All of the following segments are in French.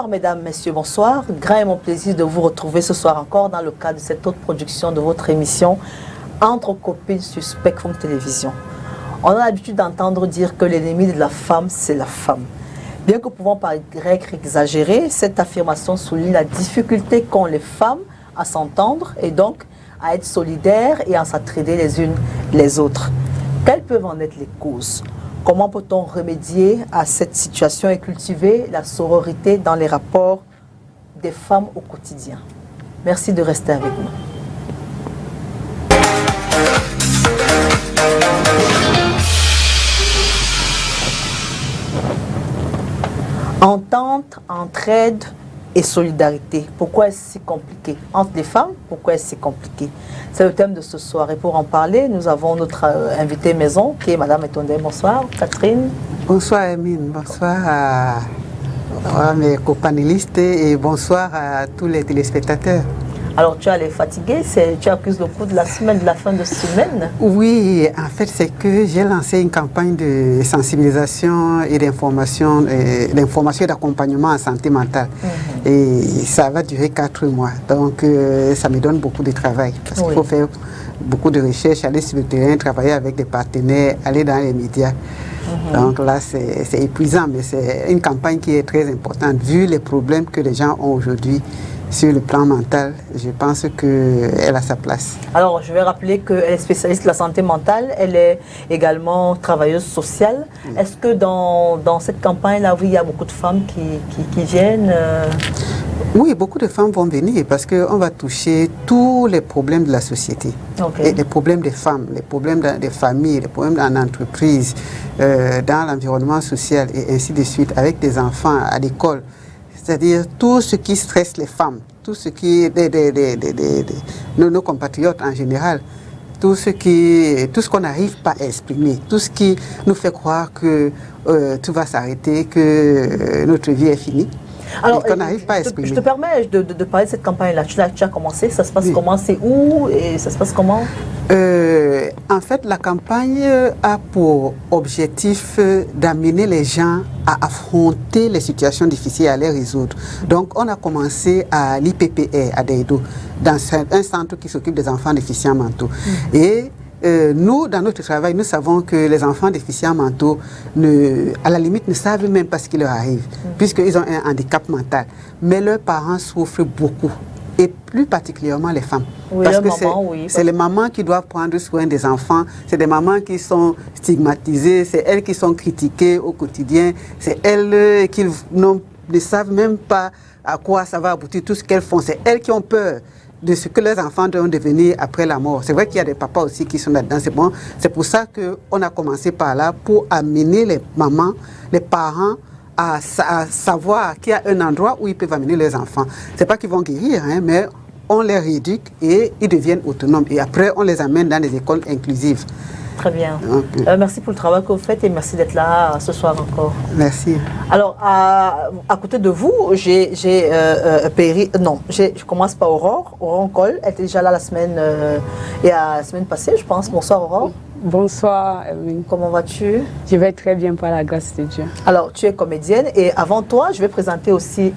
Bonsoir mesdames, messieurs, bonsoir. Grand est mon plaisir de vous retrouver ce soir encore dans le cadre de cette autre production de votre émission Entre copines sur Spectrum Télévision. On a l'habitude d'entendre dire que l'ennemi de la femme, c'est la femme. Bien que pouvant paraître exagéré, cette affirmation souligne la difficulté qu'ont les femmes à s'entendre et donc à être solidaires et à s'entraider les unes les autres. Quelles peuvent en être les causes? Comment peut-on remédier à cette situation et cultiver la sororité dans les rapports des femmes au quotidien? Merci de rester avec nous. Entente, entraide et solidarité. Pourquoi est-ce si compliqué? Entre les femmes, pourquoi est-ce si compliqué? C'est le thème de ce soir. Et pour en parler, nous avons notre invitée maison, qui est Madame Etondé. Bonsoir, Catherine. Bonsoir, Emine. Bonsoir à mes copanélistes et bonsoir à tous les téléspectateurs. Alors, tu as les fatigués, tu accuses le coup de la semaine, de la fin de semaine? Oui, en fait, c'est que j'ai lancé une campagne de sensibilisation et d'information et d'accompagnement en santé mentale. Et ça va durer 4 mois. Donc, ça me donne beaucoup de travail parce qu'il faut faire beaucoup de recherches, aller sur le terrain, travailler avec des partenaires, aller dans les médias. Donc là, c'est épuisant, mais c'est une campagne qui est très importante vu les problèmes que les gens ont aujourd'hui. Sur le plan mental, je pense qu'elle a sa place. Alors, je vais rappeler qu'elle est spécialiste de la santé mentale, elle est également travailleuse sociale. Est-ce que dans cette campagne-là, oui, il y a beaucoup de femmes qui viennent Oui, beaucoup de femmes vont venir parce qu'on va toucher tous les problèmes de la société. Et les problèmes des femmes, les problèmes des familles, les problèmes en entreprise, dans l'environnement social et ainsi de suite, avec des enfants à l'école. C'est-à-dire tout ce qui stresse les femmes, tout ce qui nos compatriotes en général, tout ce qu'on n'arrive pas à exprimer, tout ce qui nous fait croire que tout va s'arrêter, que notre vie est finie. Alors, qu'on n'arrive pas à exprimer. Je te permets de parler de cette campagne-là. Tu as commencé, ça se passe comment? C'est où et ça se passe comment? En fait, la campagne a pour objectif d'amener les gens à affronter les situations difficiles et à les résoudre. Donc, on a commencé à l'IPPR, à Deido, dans un centre qui s'occupe des enfants déficients mentaux. Et nous, dans notre travail, nous savons que les enfants déficients mentaux, à la limite, ne savent même pas ce qui leur arrive, puisqu'ils ont un handicap mental. Mais leurs parents souffrent beaucoup, et plus particulièrement les femmes. Oui, parce que c'est les mamans qui doivent prendre soin des enfants, c'est des mamans qui sont stigmatisées, c'est elles qui sont critiquées au quotidien, c'est elles qui ne savent même pas à quoi ça va aboutir, tout ce qu'elles font, c'est elles qui ont peur de ce que leurs enfants vont devenir après la mort. C'est vrai qu'il y a des papas aussi qui sont là-dedans, c'est bon. C'est pour ça qu'on a commencé par là, pour amener les mamans, les parents, à savoir qu'il y a un endroit où ils peuvent amener leurs enfants. C'est pas qu'ils vont guérir, hein, mais on les rééduque et ils deviennent autonomes. Et après, on les amène dans des écoles inclusives. Très bien. Merci pour le travail que vous faites et merci d'être là ce soir encore. Merci. Alors, à côté de vous, j'ai je commence par Aurore. Aurore Cole, elle était déjà là la semaine passée, je pense. Bonsoir Aurore. Bonsoir, Evelyne. Comment vas-tu? Je vais très bien par la grâce de Dieu. Alors, tu es comédienne et avant toi, je vais présenter aussi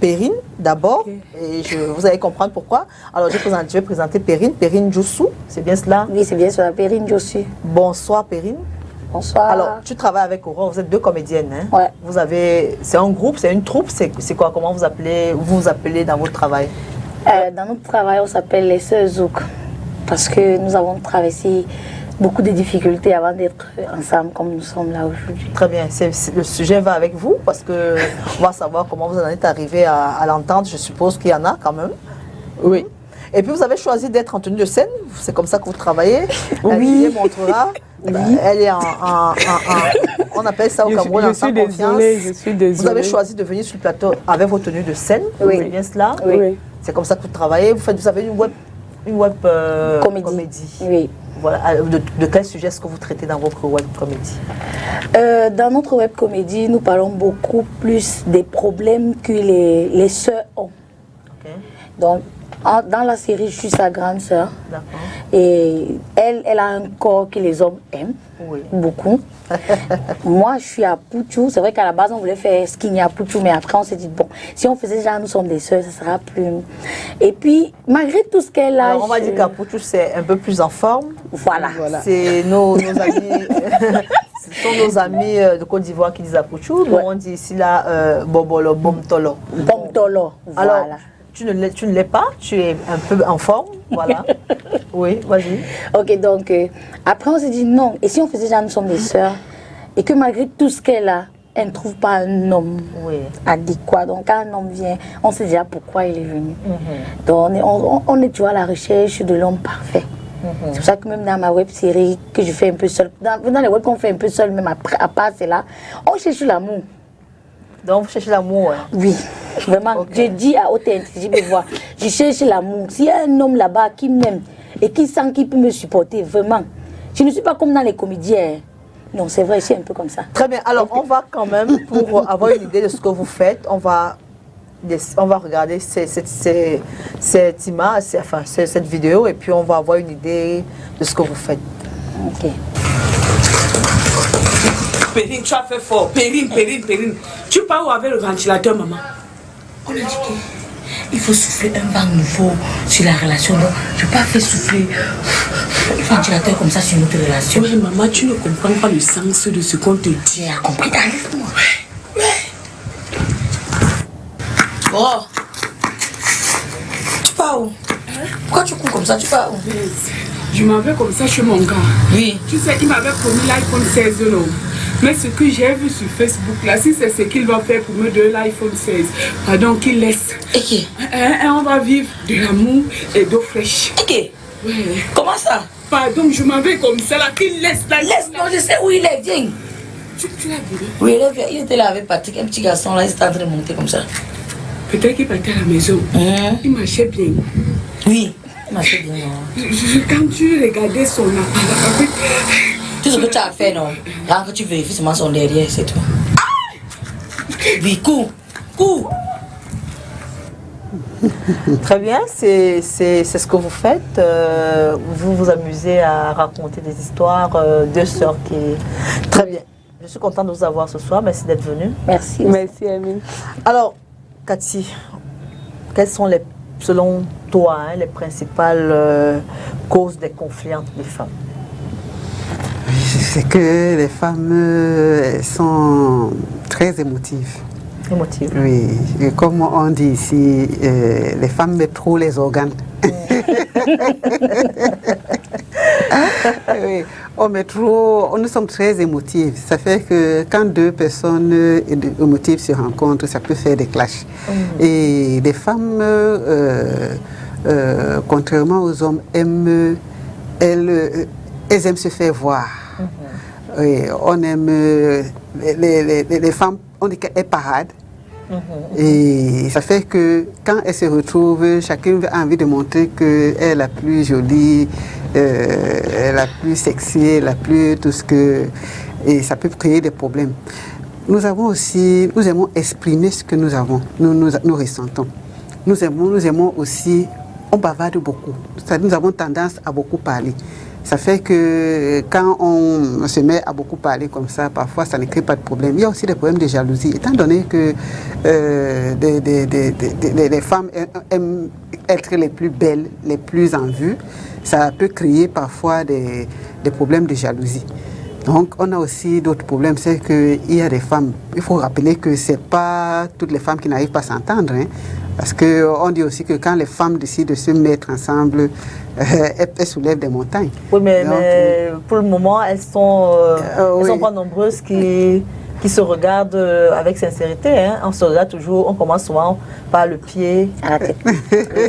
Perrine d'abord. Okay. Et vous allez comprendre pourquoi. Alors, je vais présenter Perrine Djoussou, c'est bien cela? Oui, c'est bien cela, Perrine Djoussou. Bonsoir Perrine. Bonsoir. Alors, tu travailles avec Aurore, vous êtes 2 comédiennes. Hein? Ouais. C'est un groupe, c'est une troupe, c'est quoi? Comment vous vous appelez dans votre travail? Dans notre travail, on s'appelle les Sœurs Zouk. Parce que nous avons traversé beaucoup de difficultés avant d'être ensemble comme nous sommes là aujourd'hui. Très bien. Le sujet va avec vous parce qu'on va savoir comment vous en êtes arrivé à l'entendre. Je suppose qu'il y en a quand même. Oui. Et puis vous avez choisi d'être en tenue de scène. C'est comme ça que vous travaillez. Oui. Elle montrera. Oui. Elle est on appelle ça au Cameroun en sans confiance. Je suis désolée. Vous avez choisi de venir sur le plateau avec vos tenues de scène. Oui. C'est bien cela? Oui. C'est comme ça que vous travaillez. Vous avez une web comédie. Oui. Voilà. De quel sujet est-ce que vous traitez dans votre web comédie? Dans notre web comédie, nous parlons beaucoup plus des problèmes que les sœurs ont. Okay. Donc, Dans la série, je suis sa grande sœur. D'accord. Et elle a un corps que les hommes aiment, Oui. beaucoup. Moi, je suis à Pouchou. C'est vrai qu'à la base, on voulait faire skinny à Pouchou, mais après, on s'est dit, bon, si on faisait genre, nous sommes des sœurs, ça sera plus... Et puis, malgré tout ce qu'elle a... Alors, on va dire qu'à Pouchou, c'est un peu plus en forme. Voilà. C'est nos amis... Ce sont nos amis de Côte d'Ivoire qui disent à Pouchou. Nous, Ouais. on dit ici, là, Bobolo, Bomtolo. Bomtolo, voilà. Alors, tu ne l'es pas, tu es un peu en forme, voilà. Oui, vas-y. Ok, donc, après, on s'est dit, non. Et si on faisait genre, nous sommes des sœurs, et que malgré tout ce qu'elle a, elle ne trouve pas un homme Oui. adéquat. Donc, quand un homme vient, on sait déjà pourquoi il est venu. Donc, on est toujours à la recherche de l'homme parfait. C'est pour ça que même dans ma web série que je fais un peu seule, dans les web qu'on fait un peu seul, même après, à part cela, on cherche l'amour. Donc, vous cherchez l'amour, ouais. Oui, vraiment. Ok. Je dis à haute intelligence, voix, je cherche l'amour. S'il y a un homme là-bas qui m'aime et qui sent qu'il peut me supporter, vraiment. Je ne suis pas comme dans les comédiens. Non, c'est vrai, je suis un peu comme ça. Très bien. Alors, on va quand même, pour avoir une idée de ce que vous faites, on va regarder cette image, enfin, cette vidéo, et puis on va avoir une idée de ce que vous faites. Ok. Périne, tu as fait fort. Périne. Tu pars où avec le ventilateur, maman? On a dit qu'il faut souffler un vent nouveau sur la relation. Donc, je n'ai pas fait souffler un ventilateur comme ça sur notre relation. Oui, maman, tu ne comprends pas le sens de ce qu'on te dit. Tu as compris, laisse-moi. Oh, Tu pars où? Pourquoi tu cours comme ça? Tu pars où? je m'en vais comme ça chez mon gars. Oui. Tu sais, il m'avait promis l'iPhone 16, non? Mais ce que j'ai vu sur Facebook, là, si c'est ce qu'il va faire pour me donner l'iPhone 16, pardon, qu'il laisse. Ok. On va vivre de l'amour et d'eau fraîche. Ok. Ouais. Comment ça? Pardon, je m'en vais comme ça, là, qu'il laisse la Laisse, non, je sais où il est, viens. Tu l'as vu? Oui, il était là avec Patrick, un petit garçon, là, il était en train de monter comme ça. Peut-être qu'il partait à la maison. Il marchait bien. Oui. Il m'a fait bien, non. Quand tu regardais son appareil, en fait, Tout ce que tu as fait, non. Quand tu vérifies seulement son derrière, c'est tout. Oui, cours. Très bien, c'est ce que vous faites. Vous vous amusez à raconter des histoires, deux sœurs qui... Très bien. Je suis contente de vous avoir ce soir. Merci d'être venue. Merci. Merci, Amine. Alors, Cathy, quelles sont, selon toi, les principales causes des conflits entre les femmes? C'est que les femmes elles sont très émotives. Émotives. Oui, et comme on dit ici, les femmes mettent trop les organes. Oui, nous sommes très émotifs. Ça fait que quand deux personnes émotives se rencontrent, ça peut faire des clashs. Et les femmes, contrairement aux hommes, elles aiment se faire voir. Oui, on aime les femmes, on dit qu'elles paradent. Et ça fait que quand elles se retrouvent, chacune a envie de montrer qu'elle est la plus jolie, la plus sexy, la plus tout ce que... Et ça peut créer des problèmes. Nous aimons exprimer ce que nous avons, nous ressentons. Nous aimons aussi, on bavarde beaucoup. Nous avons tendance à beaucoup parler. Ça fait que quand on se met à beaucoup parler comme ça, parfois ça ne crée pas de problème. Il y a aussi des problèmes de jalousie, étant donné que les femmes aiment être les plus belles, les plus en vue, ça peut créer parfois des problèmes de jalousie. Donc on a aussi d'autres problèmes, c'est qu'il y a des femmes, il faut rappeler que ce n'est pas toutes les femmes qui n'arrivent pas à s'entendre, hein, parce qu'on dit aussi que quand les femmes décident de se mettre ensemble, elles soulèvent des montagnes. Oui, mais pour le moment, elles sont oui. pas nombreuses qui se regardent avec sincérité. Hein. On se regarde toujours, on commence souvent par le pied, À la tête.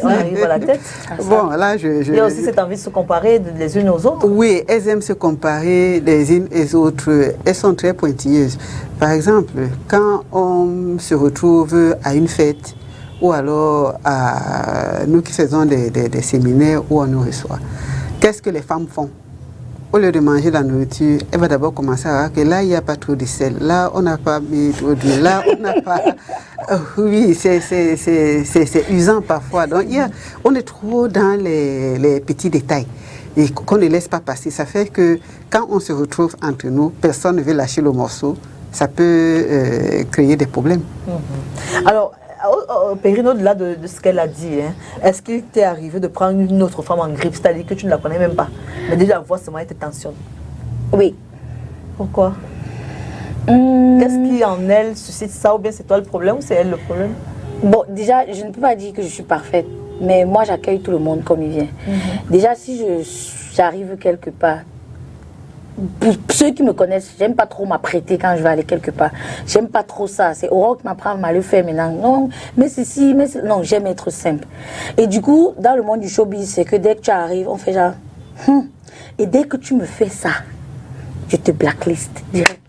on arrive à la tête. Bon, là, Il y a aussi cette envie de se comparer les unes aux autres. Oui, elles aiment se comparer les unes aux autres. Elles sont très pointilleuses. Par exemple, quand on se retrouve à une fête, ou alors nous qui faisons des séminaires où on nous reçoit, qu'est-ce que les femmes font? au lieu de manger la nourriture, elle va d'abord commencer à voir que là, il n'y a pas trop de sel. Là, on n'a pas mis trop d'huile. Là, on n'a pas... oui, c'est usant parfois. Donc, on est trop dans les petits détails et qu'on ne laisse pas passer. Ça fait que quand on se retrouve entre nous, personne ne veut lâcher le morceau. Ça peut créer des problèmes. Alors, Perrine, au-delà de ce qu'elle a dit, hein, est-ce qu'il t'est arrivé de prendre une autre femme en grippe, c'est-à-dire que tu ne la connais même pas, mais déjà la voix seulement elle te tensionne? Oui. Pourquoi? Qu'est-ce qui en elle suscite ça, ou bien c'est toi le problème ou c'est elle le problème? Bon, déjà, je ne peux pas dire que je suis parfaite, mais moi j'accueille tout le monde comme il vient. Déjà, si j'arrive quelque part, pour ceux qui me connaissent, j'aime pas trop m'apprêter quand je vais aller quelque part. J'aime pas trop ça. C'est Aurore qui m'apprend à le faire maintenant. Non, mais ceci, non, j'aime être simple. Et du coup, dans le monde du showbiz, c'est que dès que tu arrives, on fait genre, et dès que tu me fais ça, je te blacklist direct.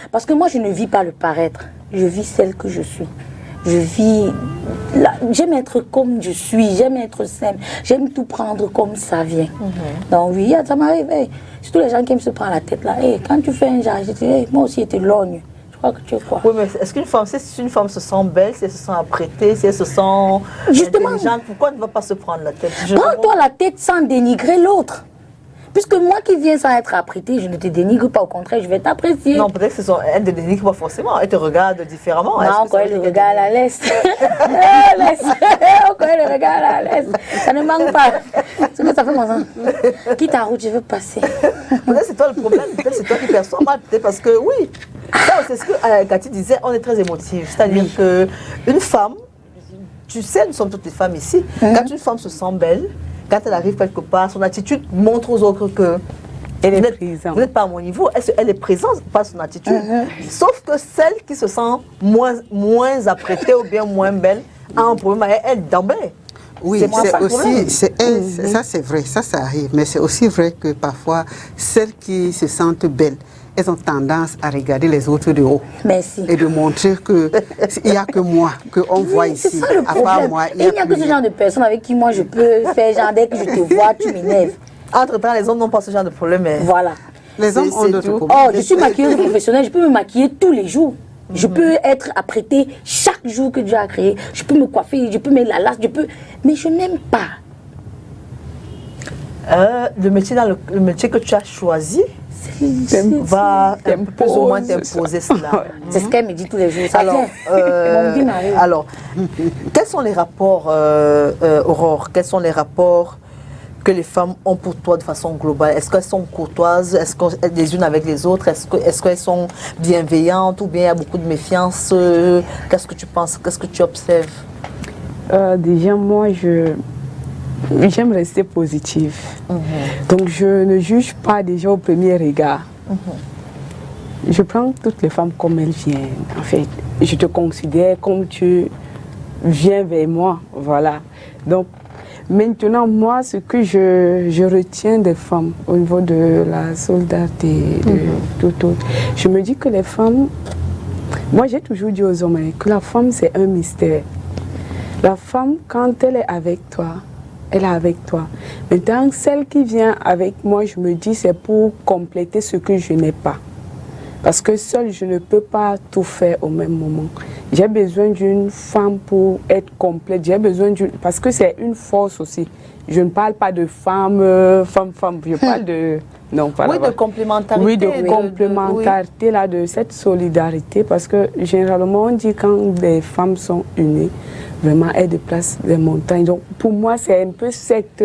Parce que moi, je ne vis pas le paraître. Je vis celle que je suis. Je vis... J'aime être comme je suis, j'aime être simple, j'aime tout prendre comme ça vient. Donc oui, ça m'arrive. Hey. Surtout les gens qui aiment se prendre la tête là. Hey, quand tu fais un genre, je dis, hey, moi aussi, j'étais logne. Je crois que tu es quoi? Oui, mais est-ce qu'une femme, si une femme se sent belle, si elle se sent apprêtée, si elle se sent intelligente, pourquoi elle ne va pas se prendre la tête? Prends-toi la tête sans dénigrer l'autre. Puisque moi qui viens sans être apprêtée, je ne te dénigre pas, au contraire, je vais t'apprécier. Non, peut-être que elle ne te dénigre pas forcément, elle te regarde différemment. Non, quand elle le regarde à l'aise. Quand elle le regarde à l'aise. Ça ne manque pas. C'est que ça fait mon sang. Quitte ta route, je veux passer. Peut-être c'est toi le problème, peut-être c'est toi qui perçois mal, peut-être parce que oui. Ça, c'est ce que Cathy disait, on est très émotif. C'est-à-dire qu'une femme, tu sais, nous sommes toutes les femmes ici, quand une femme se sent belle, quand elle arrive quelque part, son attitude montre aux autres que elle est présente. Vous n'êtes pas à mon niveau. Elle est présente, pas son attitude. Sauf que celle qui se sent moins apprêtée ou bien moins belle a un problème. Elle d'emblée. Oui, c'est aussi, ça c'est vrai, ça arrive, mais c'est aussi vrai que parfois, celles qui se sentent belles, elles ont tendance à regarder les autres de haut. Merci. Et de montrer qu'il n'y a que moi, qu'on voit ici. C'est ça le problème. À part moi, il n'y a que ce genre de personnes avec qui moi je peux faire genre dès que je te vois, tu m'énerves. Entre-temps, les hommes n'ont pas ce genre de problème. Mais... Voilà. Les hommes ont d'autres problèmes. Oh, je suis maquilleuse professionnelle, je peux me maquiller tous les jours. Je peux être apprêtée chaque jour que Dieu a créé. Je peux me coiffer, je peux mettre la lace, mais je n'aime pas. Le métier que tu as choisi va un peu plus ou moins t'imposer cela. C'est ce qu'elle me dit tous les jours. Alors, quels sont les rapports, Aurore, quels sont les rapports que les femmes ont pour toi de façon globale? Est-ce qu'elles sont courtoises? Est-ce qu'elles les unes avec les autres? Est-ce qu'elles sont bienveillantes ou bien il y a beaucoup de méfiance? Qu'est-ce que tu penses? Qu'est-ce que tu observes? Déjà, moi, j'aime rester positive. Donc, je ne juge pas déjà au premier regard. Je prends toutes les femmes comme elles viennent. En fait, je te considère comme tu viens vers moi. Voilà. Donc, maintenant, moi, ce que je retiens des femmes au niveau de la solidarité, de tout autre, je me dis que les femmes, moi j'ai toujours dit aux hommes que la femme c'est un mystère. La femme, quand elle est avec toi, elle est avec toi. Maintenant, celle qui vient avec moi, je me dis c'est pour compléter ce que je n'ai pas. Parce que seule, je ne peux pas tout faire au même moment. J'ai besoin d'une femme pour être complète. J'ai besoin d'une... Parce que c'est une force aussi. Je ne parle pas de femme. Je parle de... Non, pas oui, de complémentarité. Oui, de complémentarité, là, de cette solidarité. Parce que généralement, on dit quand des femmes sont unies, vraiment, elles déplacent des montagnes. Donc, pour moi, c'est un peu cette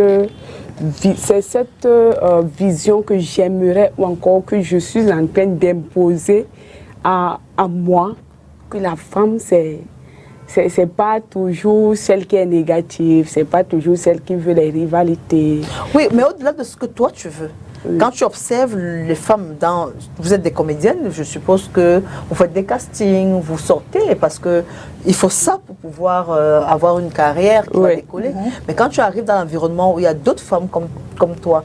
vision que j'aimerais, ou encore que je suis en train d'imposer à moi, que la femme, c'est pas toujours celle qui est négative, c'est pas toujours celle qui veut les rivalités. Oui, mais au-delà de ce que toi tu veux, quand tu observes les femmes vous êtes des comédiennes, je suppose que vous faites des castings, vous sortez, parce que il faut ça pour pouvoir avoir une carrière qui va décoller. Mais quand tu arrives dans l'environnement où il y a d'autres femmes comme toi,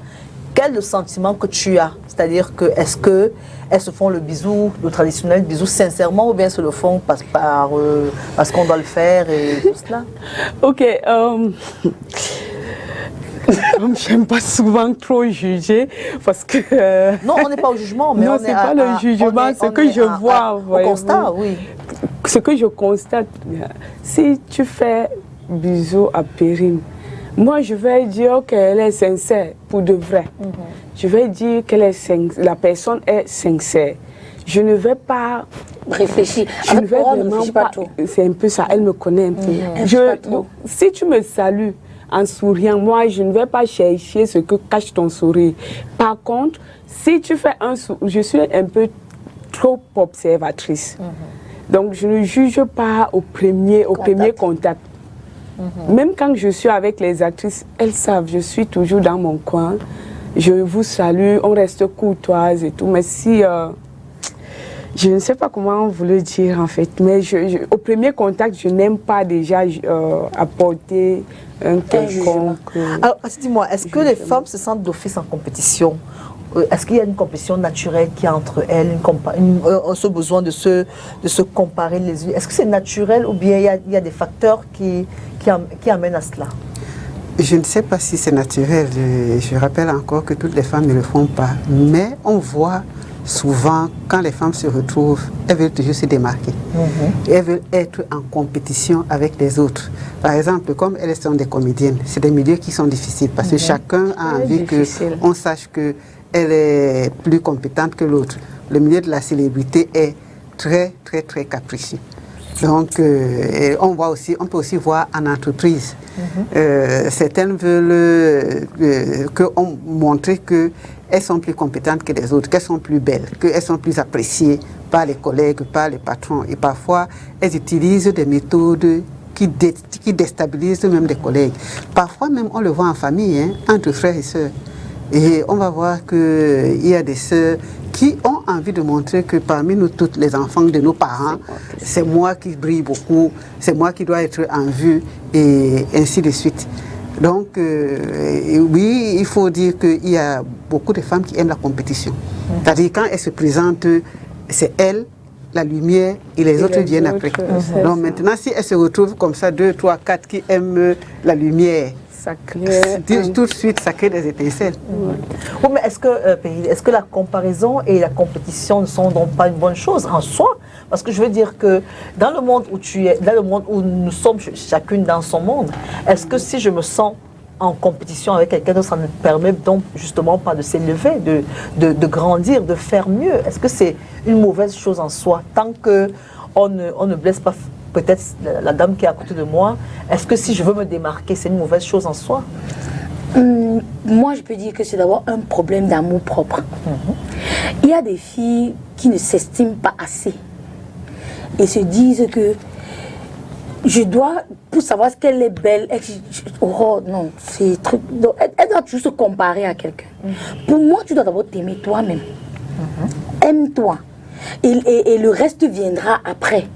quel est le sentiment que tu as? C'est-à-dire que est-ce qu'elles se font le bisou, le traditionnel bisou sincèrement, ou bien se le font parce qu'on doit le faire et tout cela? Ok. comme j'aime pas souvent trop juger, parce que... Non, on n'est pas au jugement, mais non, on c'est pas le jugement, ce que je vois. Au constat, oui. Ce que je constate, si tu fais bisous à Perrine, moi je vais dire qu'elle est sincère, pour de vrai. Je vais dire que la personne est sincère. Je ne vais pas réfléchir. Je ne vais vraiment pas. C'est un peu ça, elle me connaît un peu. Si tu me salues en souriant, moi je ne vais pas chercher ce que cache ton sourire. Par contre, si tu fais un sourire, je suis un peu trop observatrice. Donc je ne juge pas au premier contact. Même quand je suis avec les actrices, elles savent, je suis toujours dans mon coin. Je vous salue, on reste courtoise et tout. Mais si... je ne sais pas comment vous le dire en fait, mais au premier contact, je n'aime pas déjà apporter un quelconque... Alors, dis-moi, est-ce que les femmes se sentent d'office en compétition? Est-ce qu'il y a une compétition naturelle qui est entre elles, ce besoin de se comparer les unes? Est-ce que c'est naturel ou bien il y a des facteurs qui amènent à cela? Je ne sais pas si c'est naturel. Je rappelle encore que toutes les femmes ne le font pas. Mais on voit souvent, quand les femmes se retrouvent, elles veulent toujours se démarquer. Elles veulent être en compétition avec les autres. Par exemple, comme elles sont des comédiennes, c'est des milieux qui sont difficiles parce que chacun a envie qu'on sache qu'elle est plus compétente que l'autre. Le milieu de la célébrité est très, très, très capricieux. Donc, on peut aussi voir en entreprise. Certaines veulent montrer qu'elles sont plus compétentes que les autres, qu'elles sont plus belles, qu'elles sont plus appréciées par les collègues, par les patrons. Et parfois, elles utilisent des méthodes qui déstabilisent même les collègues. Parfois même, on le voit en famille, entre frères et sœurs. Et on va voir qu'il y a des sœurs qui ont envie de montrer que parmi nous toutes, les enfants de nos parents, c'est moi qui brille beaucoup, c'est moi qui dois être en vue, et ainsi de suite. Donc, oui, il faut dire qu'il y a beaucoup de femmes qui aiment la compétition. C'est-à-dire quand elles se présentent, c'est elles, la lumière, et les autres viennent après. Donc maintenant, si elles se retrouvent comme ça, 2, 3, 4 qui aiment la lumière, tout de suite, ça crée des étincelles. Oui, mais est-ce que la comparaison et la compétition ne sont donc pas une bonne chose en soi? Parce que je veux dire que dans le monde où tu es, dans le monde où nous sommes chacune dans son monde, est-ce que si je me sens en compétition avec quelqu'un d'autre, ça ne permet donc justement pas de s'élever, de grandir, de faire mieux? Est-ce que c'est une mauvaise chose en soi? Tant qu'on ne blesse pas peut-être la dame qui est à côté de moi, est-ce que si je veux me démarquer, c'est une mauvaise chose en soi? Moi, je peux dire que c'est d'abord un problème d'amour propre. Il y a des filles qui ne s'estiment pas assez et se disent que je dois, pour savoir ce qu'elle est belle, oh non, c'est truc. Elle doit toujours se comparer à quelqu'un. Pour moi, tu dois d'abord t'aimer toi-même. Aime-toi. Et le reste viendra après.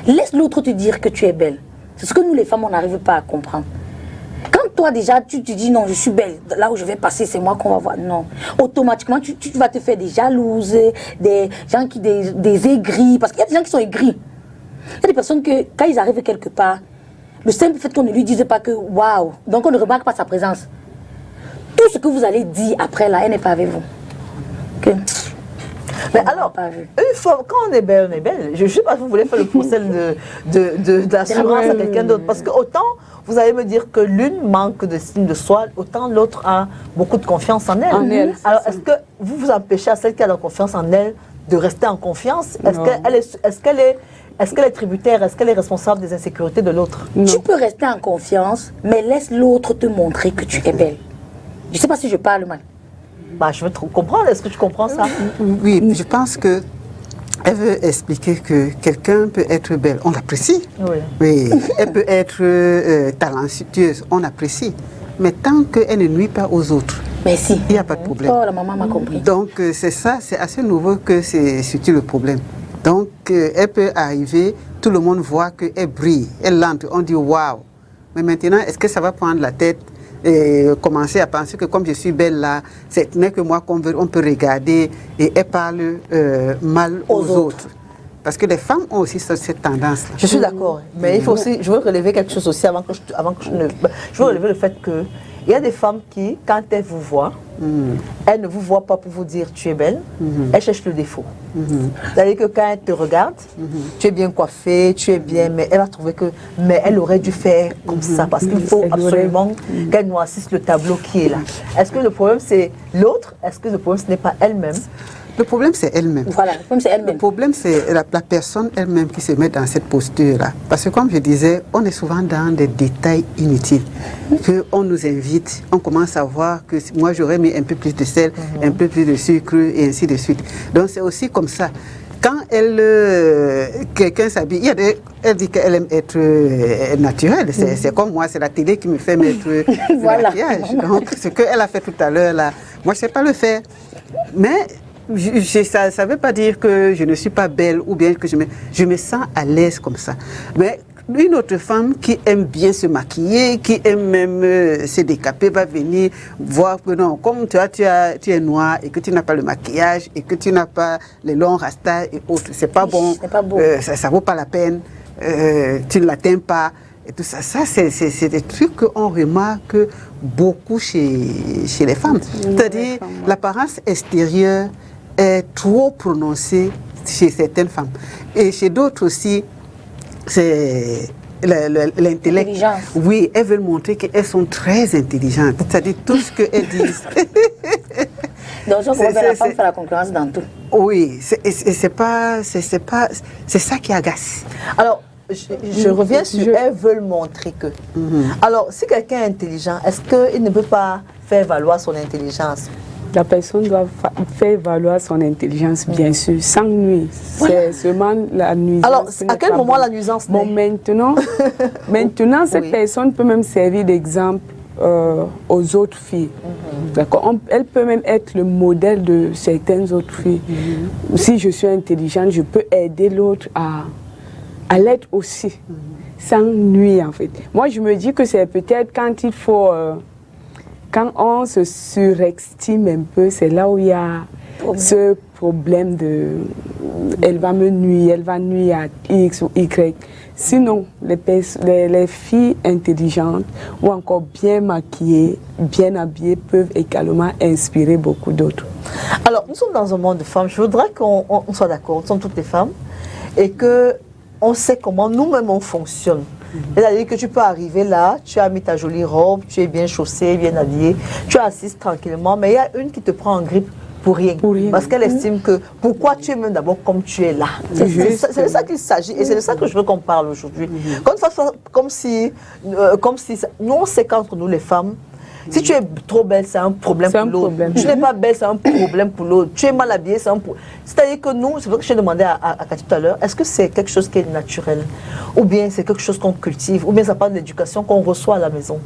Laisse l'autre te dire que tu es belle. C'est ce que nous les femmes, on n'arrive pas à comprendre. Quand toi déjà, tu te dis non, je suis belle, là où je vais passer, c'est moi qu'on va voir. Non. Automatiquement, tu vas te faire des jalouses, des gens des aigris. Parce qu'il y a des gens qui sont aigris. Il y a des personnes que, quand ils arrivent quelque part, le simple fait qu'on ne lui dise pas que waouh, donc on ne remarque pas sa présence. Tout ce que vous allez dire après là, elle n'est pas avec vous. Okay. Mais alors, une fois, quand on est belle, on est belle. Je ne sais pas si vous voulez faire le procès d'assurance à quelqu'un d'autre. Parce que autant vous allez me dire que l'une manque d'estime de soi, autant l'autre a beaucoup de confiance en elle. Alors, est-ce que vous vous empêchez à celle qui a la confiance en elle de rester en confiance? Est-ce qu'elle est tributaire? Est-ce qu'elle est responsable des insécurités de l'autre? Tu peux rester en confiance, mais laisse l'autre te montrer que tu es belle. Je ne sais pas si je parle mal. Bah, je veux comprendre. Est-ce que tu comprends ça? Oui, je pense que elle veut expliquer que quelqu'un peut être belle, on l'apprécie. Oui. Elle peut être talentueuse, on l'apprécie. Mais tant qu'elle ne nuit pas aux autres, il n'y a pas de problème. Oh, la maman m'a compris. Donc c'est ça, c'est assez nouveau que c'est surtout le problème. Donc elle peut arriver, tout le monde voit qu'elle brille, elle lente, on dit waouh. Mais maintenant, est-ce que ça va prendre la tête et commencer à penser que comme je suis belle là, ce n'est que moi qu'on peut regarder et elle parle mal aux autres. Parce que les femmes ont aussi cette tendance-là. Je suis d'accord, mais il faut aussi, je veux relever quelque chose aussi je veux relever le fait que Il y a des femmes qui, quand elles vous voient, elles ne vous voient pas pour vous dire tu es belle, elles cherchent le défaut. C'est-à-dire que quand elles te regardent, tu es bien coiffée, tu es bien, mais elle va trouver que mais elle aurait dû faire comme ça parce qu'il faut absolument qu'elle noircisse le tableau qui est là. Est-ce que le problème c'est l'autre? Est-ce que le problème ce n'est pas elle-même? Le problème, c'est elle-même. Voilà, le problème, c'est elle-même. Le problème, c'est la personne elle-même qui se met dans cette posture-là. Parce que, comme je disais, on est souvent dans des détails inutiles. On nous invite, on commence à voir que moi, j'aurais mis un peu plus de sel, un peu plus de sucre, et ainsi de suite. Donc, c'est aussi comme ça. Quand quelqu'un s'habille, elle dit qu'elle aime être naturelle. C'est comme moi, c'est la télé qui me fait mettre le maquillage. Donc, ce qu'elle a fait tout à l'heure, là, moi, je ne sais pas le faire. Mais ça ne veut pas dire que je ne suis pas belle ou bien que je me sens à l'aise comme ça. Mais une autre femme qui aime bien se maquiller, qui aime même se décaper, va venir voir que non, comme tu es noire et que tu n'as pas le maquillage et que tu n'as pas les longs rastas et autres, c'est pas bon, ça ne vaut pas la peine, tu ne l'atteins pas. Et tout ça, c'est des trucs qu'on remarque beaucoup chez les femmes. C'est-à-dire l'apparence extérieure est trop prononcée chez certaines femmes. Et chez d'autres aussi, c'est l'intellect. Oui, elles veulent montrer qu'elles sont très intelligentes. C'est-à-dire tout ce qu'elles disent. Donc, je crois que la femme fait la concurrence dans tout. Oui, c'est ça qui agace. Alors, je reviens sur elles veulent montrer que. Alors, si quelqu'un est intelligent, est-ce qu'il ne peut pas faire valoir son intelligence? La personne doit faire valoir son intelligence, bien sûr, sans nuire. C'est seulement la nuisance. Alors, à quel moment la nuisance naît? Bon, maintenant, cette personne peut même servir d'exemple aux autres filles. D'accord. Elle peut même être le modèle de certaines autres filles. Si je suis intelligente, je peux aider l'autre à l'être aussi, sans nuire en fait. Moi, je me dis que c'est peut-être quand il faut... quand on se surestime un peu, c'est là où il y a ce problème de... Elle va me nuire, elle va nuire à X ou Y. Sinon, les filles intelligentes ou encore bien maquillées, bien habillées, peuvent également inspirer beaucoup d'autres. Alors, nous sommes dans un monde de femmes. Je voudrais qu'on soit d'accord, nous sommes toutes les femmes, et qu'on sait comment nous-mêmes on fonctionne. C'est-à-dire que tu peux arriver là, tu as mis ta jolie robe, tu es bien chaussée, bien habillée, tu es assise tranquillement, mais il y a une qui te prend en grippe pour rien. Parce qu'elle estime que pourquoi tu es même d'abord comme tu es là. C'est de ça qu'il s'agit et c'est de ça que je veux qu'on parle aujourd'hui. Comme si nous on sait qu'entre nous les femmes, si tu es trop belle, c'est un problème pour l'autre. Tu n'es pas belle, c'est un problème pour l'autre. Tu es mal habillée, c'est un problème. C'est-à-dire que nous, c'est pour ça que j'ai demandé à Cathy tout à l'heure, est-ce que c'est quelque chose qui est naturel? Ou bien c'est quelque chose qu'on cultive? Ou bien ça part de l'éducation qu'on reçoit à la maison?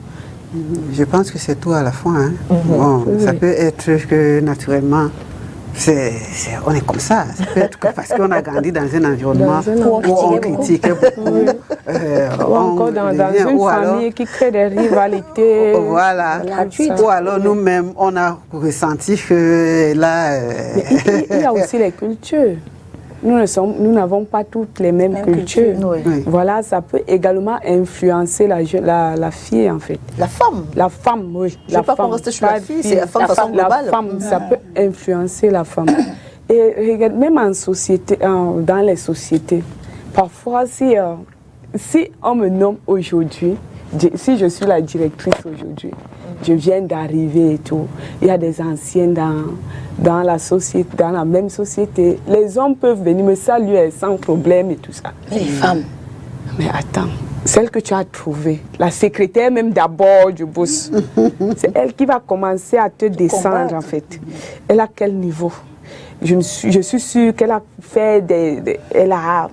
Je pense que c'est tout à la fois. Hein. Bon, ça peut être que naturellement, on est comme ça. Ça peut être que parce qu'on a grandi dans un environnement où on critiquait beaucoup. Ou encore dans une famille qui crée des rivalités. Voilà. Ou alors nous-mêmes, on a ressenti que là... Il y a aussi les cultures. Nous n'avons pas toutes les mêmes cultures. Voilà, ça peut également influencer la fille, en fait. La femme? La femme, oui. Je ne veux pas qu'on reste sur la fille, c'est la femme de façon globale. La femme, ça peut influencer la femme. Et regarde, même en société, dans les sociétés, parfois, si on me nomme aujourd'hui, si je suis la directrice aujourd'hui, je viens d'arriver et tout, il y a des anciens dans la société, dans la même société. Les hommes peuvent venir me saluer sans problème et tout ça. Mais les femmes. Mais attends, celle que tu as trouvée, la secrétaire même d'abord du boss, c'est elle qui va commencer à te descendre en fait. Elle a quel niveau? Je suis sûre qu'elle a fait elle a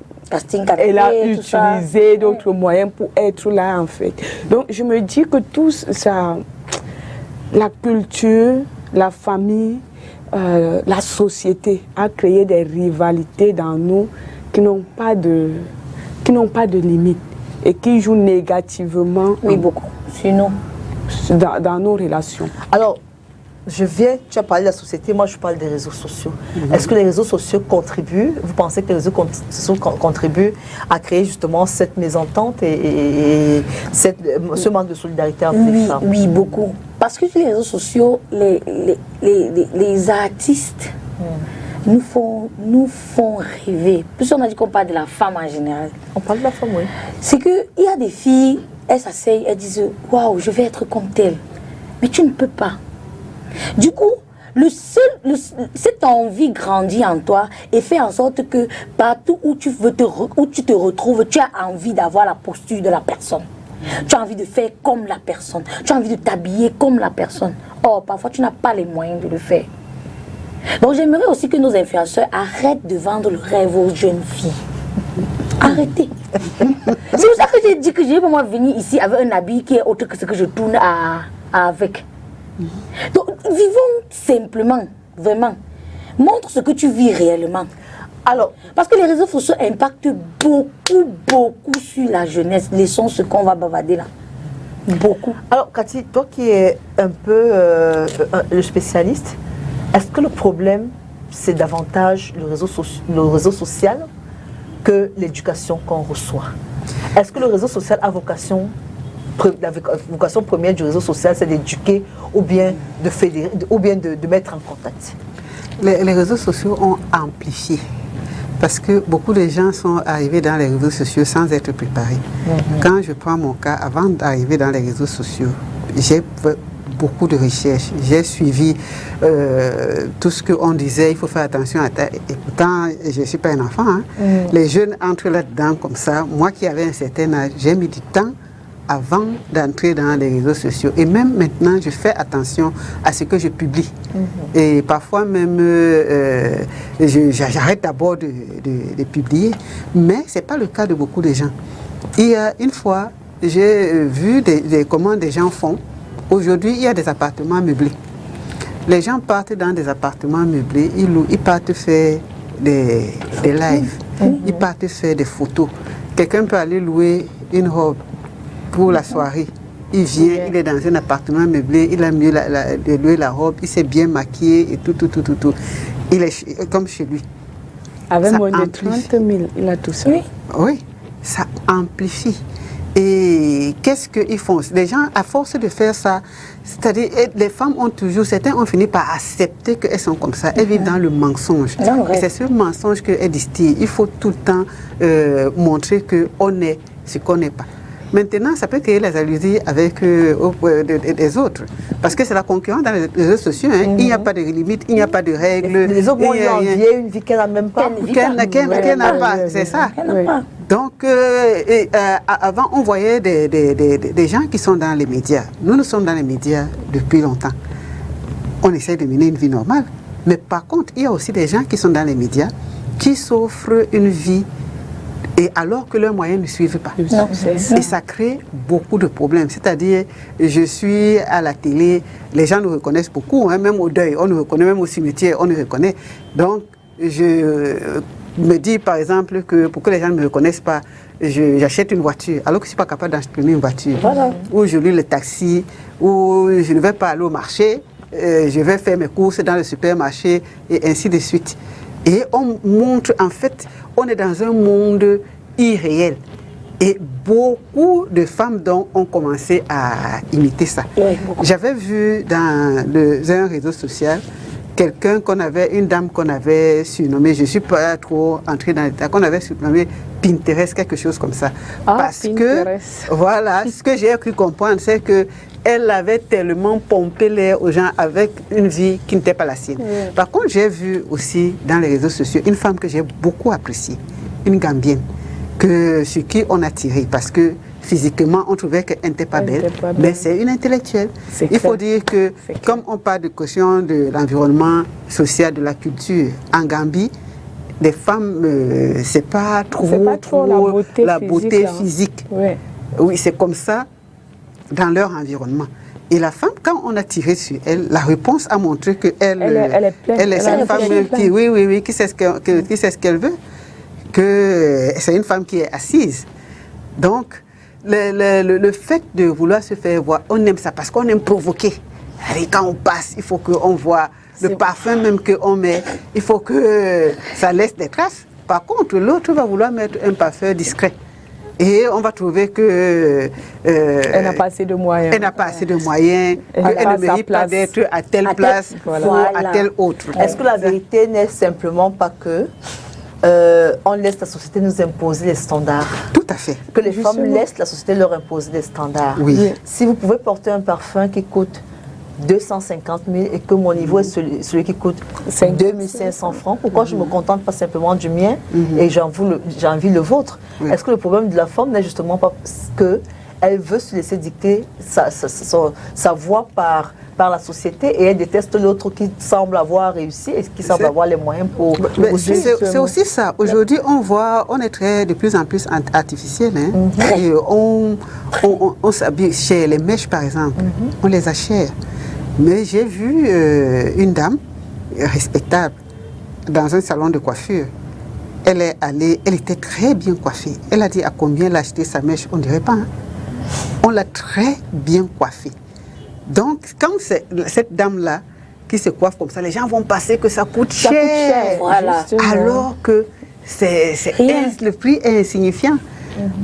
utilisé d'autres moyens pour être là en fait. Donc je me dis que tout ça, la culture, la famille, la société a créé des rivalités dans nous qui n'ont pas de limite et qui jouent négativement beaucoup sur nous. Dans nos relations. Alors, tu as parlé de la société, moi je parle des réseaux sociaux. Est-ce que les réseaux sociaux contribuent, vous pensez que les réseaux sociaux contribuent à créer justement cette mésentente et ce manque de solidarité entre les femmes? Oui, beaucoup. Parce que sur les réseaux sociaux, les artistes nous font rêver. Plus on a dit qu'on parle de la femme en général. On parle de la femme, oui. C'est qu'il y a des filles, elles s'asseyent, elles disent « Waouh, je vais être comme telle ». Mais tu ne peux pas. Du coup, cette envie grandit en toi et fait en sorte que partout où tu te retrouves, tu as envie d'avoir la posture de la personne. Tu as envie de faire comme la personne. Tu as envie de t'habiller comme la personne. Or, parfois, tu n'as pas les moyens de le faire. Donc, j'aimerais aussi que nos influenceurs arrêtent de vendre le rêve aux jeunes filles. Arrêtez. C'est pour ça que j'ai dit que j'ai vraiment venir ici avec un habit qui est autre que ce que je tourne avec. Donc, vivons simplement, vraiment. Montre ce que tu vis réellement. Alors, parce que les réseaux sociaux impactent beaucoup sur la jeunesse. Laissons ce qu'on va bavarder là. Beaucoup. Alors, Cathy, toi qui es un peu le spécialiste, est-ce que le problème, c'est davantage le réseau social que l'éducation qu'on reçoit? Est-ce que le réseau social a vocation, la vocation première du réseau social, c'est d'éduquer ou bien de fédérer, ou bien de mettre en contact? Les réseaux sociaux ont amplifié. Parce que beaucoup de gens sont arrivés dans les réseaux sociaux sans être préparés. Quand je prends mon cas, avant d'arriver dans les réseaux sociaux, j'ai fait beaucoup de recherches. J'ai suivi tout ce qu'on disait, il faut faire attention à ça. Et pourtant, je ne suis pas un enfant. Hein. Les jeunes entrent là-dedans comme ça. Moi qui avais un certain âge, j'ai mis du temps avant d'entrer dans les réseaux sociaux. Et même maintenant, je fais attention à ce que je publie. Et parfois même, j'arrête d'abord de publier. Mais ce n'est pas le cas de beaucoup de gens. Il y a une fois, j'ai vu comment des gens font. Aujourd'hui, il y a des appartements meublés. Les gens partent dans des appartements meublés, ils partent faire des lives, ils partent faire des photos. Quelqu'un peut aller louer une robe pour la soirée. Il vient, il est dans un appartement meublé, il a mieux de louer la robe, il s'est bien maquillé et tout. Il est comme chez lui. Avec moins de 30 000, il a tout ça. Oui, ça amplifie. Et qu'est-ce qu'ils font? Les gens, à force de faire ça, c'est-à-dire, les femmes certains ont fini par accepter qu'elles sont comme ça. Elles vivent dans le mensonge. Et c'est ce mensonge qu'elles distillent. Il faut tout le temps montrer qu'on est ce qu'on n'est pas. Maintenant, ça peut créer les jalousies avec des autres. Parce que c'est la concurrence dans les réseaux sociaux. Hein. Il n'y a pas de limite, il n'y a pas de règles. Les autres vont lui envier une vie qu'elle n'a même pas. Qu'elle n'a pas, c'est ça. Donc, avant, on voyait des gens qui sont dans les médias. Nous sommes dans les médias depuis longtemps. On essaie de mener une vie normale. Mais par contre, il y a aussi des gens qui sont dans les médias qui s'offrent une vie et alors que leurs moyens ne suivent pas. Non, et ça crée beaucoup de problèmes. C'est-à-dire, je suis à la télé, les gens nous reconnaissent beaucoup, hein, même au deuil, on nous reconnaît, même au cimetière, on nous reconnaît. Donc, je me dis, par exemple, que pour que les gens ne me reconnaissent pas, j'achète une voiture, alors que je ne suis pas capable d'acheter une voiture. Voilà. Ou je loue le taxi, ou je ne vais pas aller au marché, je vais faire mes courses dans le supermarché, et ainsi de suite. Et on montre, en fait, on est dans un monde irréel. Et beaucoup de femmes donc ont commencé à imiter ça. J'avais vu dans un réseau social une dame qu'on avait surnommée, je ne suis pas trop entrée dans l'état, qu'on avait surnommée Pinterest, quelque chose comme ça. Parce Pinterest. Que, voilà, ce que j'ai cru comprendre, c'est que elle avait tellement pompé l'air aux gens avec une vie qui n'était pas la sienne. Par contre, j'ai vu aussi dans les réseaux sociaux une femme que j'ai beaucoup appréciée, une Gambienne, sur qui on a tiré parce que physiquement, on trouvait qu'elle n'était pas belle, mais c'est une intellectuelle. Il faut dire que, comme on parle de caution de l'environnement social, de la culture, en Gambie, les femmes, c'est pas trop la beauté physique. Oui, c'est comme ça dans leur environnement. Et la femme, quand on a tiré sur elle, la réponse a montré qu'elle est une femme qui sait ce qu'elle veut, que c'est une femme qui est assise. Donc, le fait de vouloir se faire voir, on aime ça parce qu'on aime provoquer. Et quand on passe, il faut qu'on voit le parfum même qu'on met. Il faut que ça laisse des traces. Par contre, l'autre va vouloir mettre un parfum discret. Et on va trouver que elle n'a pas assez de moyens. Elle n'a pas assez de moyens, qu'elle ne mérite pas d'être à telle place ou à telle autre. Est-ce que la vérité n'est simplement pas que on laisse la société nous imposer les standards? Tout à fait. Que les femmes laissent la société leur imposer des standards. Oui. Si vous pouvez porter un parfum qui coûte 250 000 et que mon niveau est celui qui coûte 2500 francs, pourquoi je ne me contente pas simplement du mien et j'envie le vôtre? Est-ce que le problème de la femme n'est justement pas qu'elle veut se laisser dicter sa voix par la société et elle déteste l'autre qui semble avoir réussi et qui semble avoir les moyens pour... C'est aussi ça. Aujourd'hui, on est de plus en plus artificiel. Hein? Et on s'habille cher. Les mèches, par exemple, on les achète. Mais j'ai vu une dame respectable dans un salon de coiffure. Elle est allée, elle était très bien coiffée. Elle a dit à combien elle a acheté sa mèche, on ne dirait pas. Hein? On l'a très bien coiffée. Donc, quand c'est cette dame-là qui se coiffe comme ça, les gens vont penser que ça coûte cher. Voilà. Alors que le prix est insignifiant.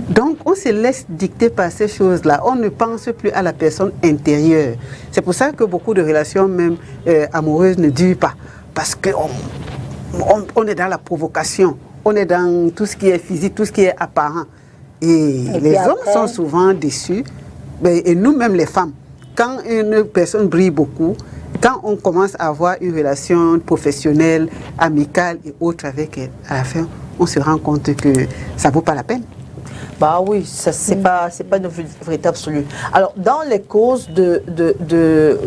Donc, on se laisse dicter par ces choses-là. On ne pense plus à la personne intérieure. C'est pour ça que beaucoup de relations, même amoureuses, ne durent pas. Parce qu'on est dans la provocation. On est dans tout ce qui est physique, tout ce qui est apparent. Et les hommes sont souvent déçus. Et nous-mêmes, les femmes, quand une personne brille beaucoup, quand on commence à avoir une relation professionnelle, amicale et autre avec elle, à la fin, on se rend compte que ça ne vaut pas la peine. Bah oui, c'est pas une vérité absolue. Alors, dans les causes de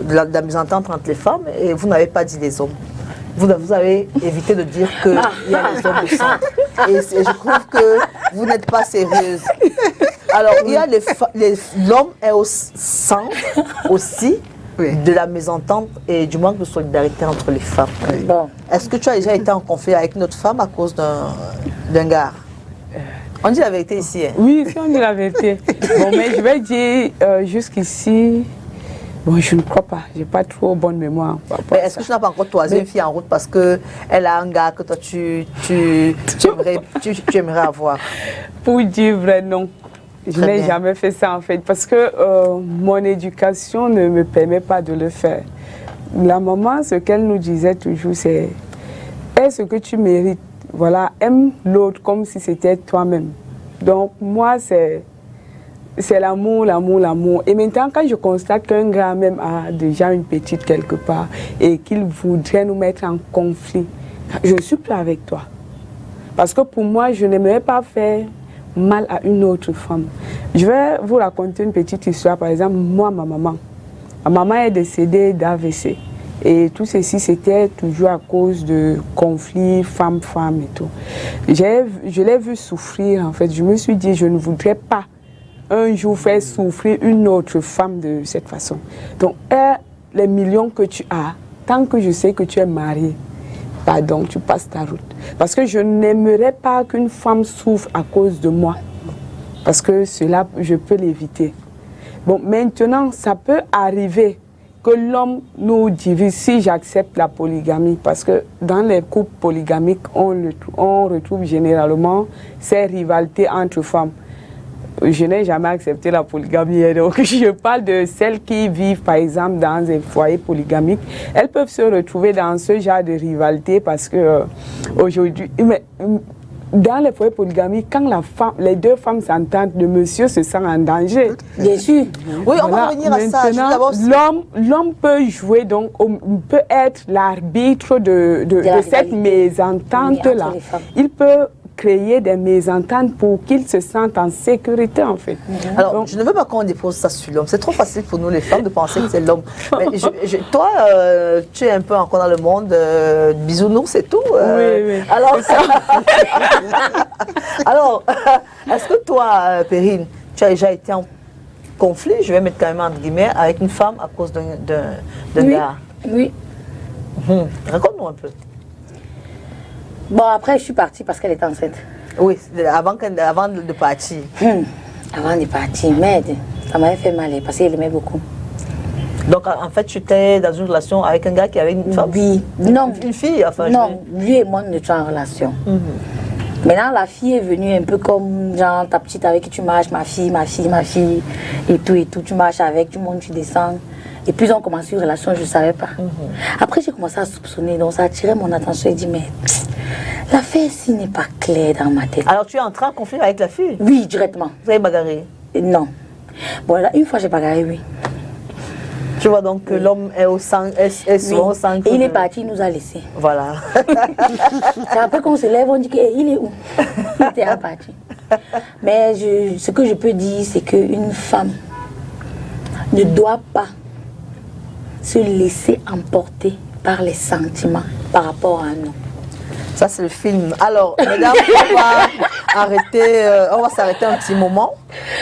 la mésentente entre les femmes, et vous n'avez pas dit les hommes. Vous avez évité de dire qu'il y a les hommes au centre. Et je trouve que vous n'êtes pas sérieuse. Alors, il y a l'homme est au centre aussi de la mésentente et du manque de solidarité entre les femmes. Bon. Est-ce que tu as déjà été en conflit avec une autre femme à cause d'un gars? On dit la vérité ici. Hein? Oui, si on dit la vérité. Bon, mais je vais dire jusqu'ici, bon, je ne crois pas. Je n'ai pas trop bonne mémoire. Mais est-ce que tu n'as pas encore toisé une fille en route parce qu'elle a un gars que toi tu aimerais avoir? Pour dire vrai, non. Je n'ai jamais fait ça en fait. Parce que mon éducation ne me permet pas de le faire. La maman, ce qu'elle nous disait toujours, c'est est-ce que tu mérites? Voilà, aime l'autre comme si c'était toi-même. Donc, moi, c'est l'amour, l'amour, l'amour. Et maintenant, quand je constate qu'un gars même a déjà une petite quelque part et qu'il voudrait nous mettre en conflit, je ne suis plus avec toi. Parce que pour moi, je n'aimerais pas faire mal à une autre femme. Je vais vous raconter une petite histoire. Par exemple, moi, ma maman est décédée d'AVC. Et tout ceci, c'était toujours à cause de conflits femme-femme et tout. Je l'ai vu souffrir, en fait. Je me suis dit, je ne voudrais pas un jour faire souffrir une autre femme de cette façon. Donc, les millions que tu as, tant que je sais que tu es mariée, pardon, tu passes ta route. Parce que je n'aimerais pas qu'une femme souffre à cause de moi. Parce que cela, je peux l'éviter. Bon, maintenant, ça peut arriver que l'homme nous divise si j'accepte la polygamie. Parce que dans les couples polygamiques, on retrouve généralement ces rivalités entre femmes. Je n'ai jamais accepté la polygamie. Donc je parle de celles qui vivent par exemple dans des foyers polygamiques. Elles peuvent se retrouver dans ce genre de rivalité parce que aujourd'hui... Dans les foyers polygamiques, quand les deux femmes s'entendent, le monsieur se sent en danger. Bien sûr. Oui, on va revenir à ça. L'homme peut jouer, donc, peut être l'arbitre de cette mésentente-là. Il peut créer des mésententes pour qu'ils se sentent en sécurité, en fait. Alors, donc, je ne veux pas qu'on dépose ça sur l'homme. C'est trop facile pour nous, les femmes, de penser que c'est l'homme. Mais toi, tu es un peu encore dans le monde bisounours, c'est tout. Oui. Alors, est-ce que toi, Perrine, tu as déjà été en conflit, je vais mettre quand même entre guillemets, avec une femme à cause d'un gars? Oui. Raconte-nous un peu. Bon, après, je suis partie parce qu'elle était enceinte. Oui, avant de partir. Avant de partir, mais ça m'avait fait mal parce qu'elle aimait beaucoup. Donc, en fait, tu étais dans une relation avec un gars qui avait une femme? Oui. Non. Une fille, enfin. Non, lui et moi, nous étions en relation. Maintenant, la fille est venue un peu comme, genre, ta petite avec qui tu marches, ma fille, et tout. Tu marches avec, tu montes, tu descends. Et puis, on commence une relation, je ne savais pas. Après, j'ai commencé à soupçonner, donc ça a attiré mon attention et dit, mais l'affaire ici n'est pas claire dans ma tête. Alors, tu es entré en conflit avec la fille? Oui, directement. Vous avez bagarré? Non. Bon, là, une fois, j'ai bagarré, oui. Tu vois donc que l'homme est souvent au centre. Et il est parti, il nous a laissés. Voilà. C'est après qu'on se lève, on dit qu'il est où? Il était parti. Mais ce que je peux dire, c'est qu'une femme ne doit pas se laisser emporter par les sentiments par rapport à un homme. Ça, c'est le film. Alors, mesdames, on va s'arrêter un petit moment.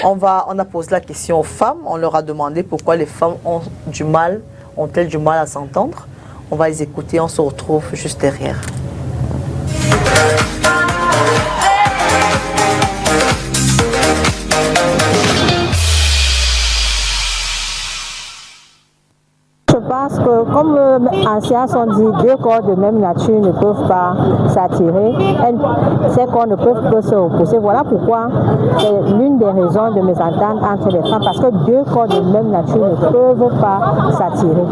On a posé la question aux femmes. On leur a demandé pourquoi les femmes ont-elles du mal à s'entendre. On va les écouter. On se retrouve juste derrière. Je pense que, comme en science on dit, deux corps de même nature ne peuvent pas s'attirer, ces corps ne peuvent que se opposer. Voilà pourquoi c'est l'une des raisons de mésentente entre les femmes, parce que deux corps de même nature ne peuvent pas s'attirer.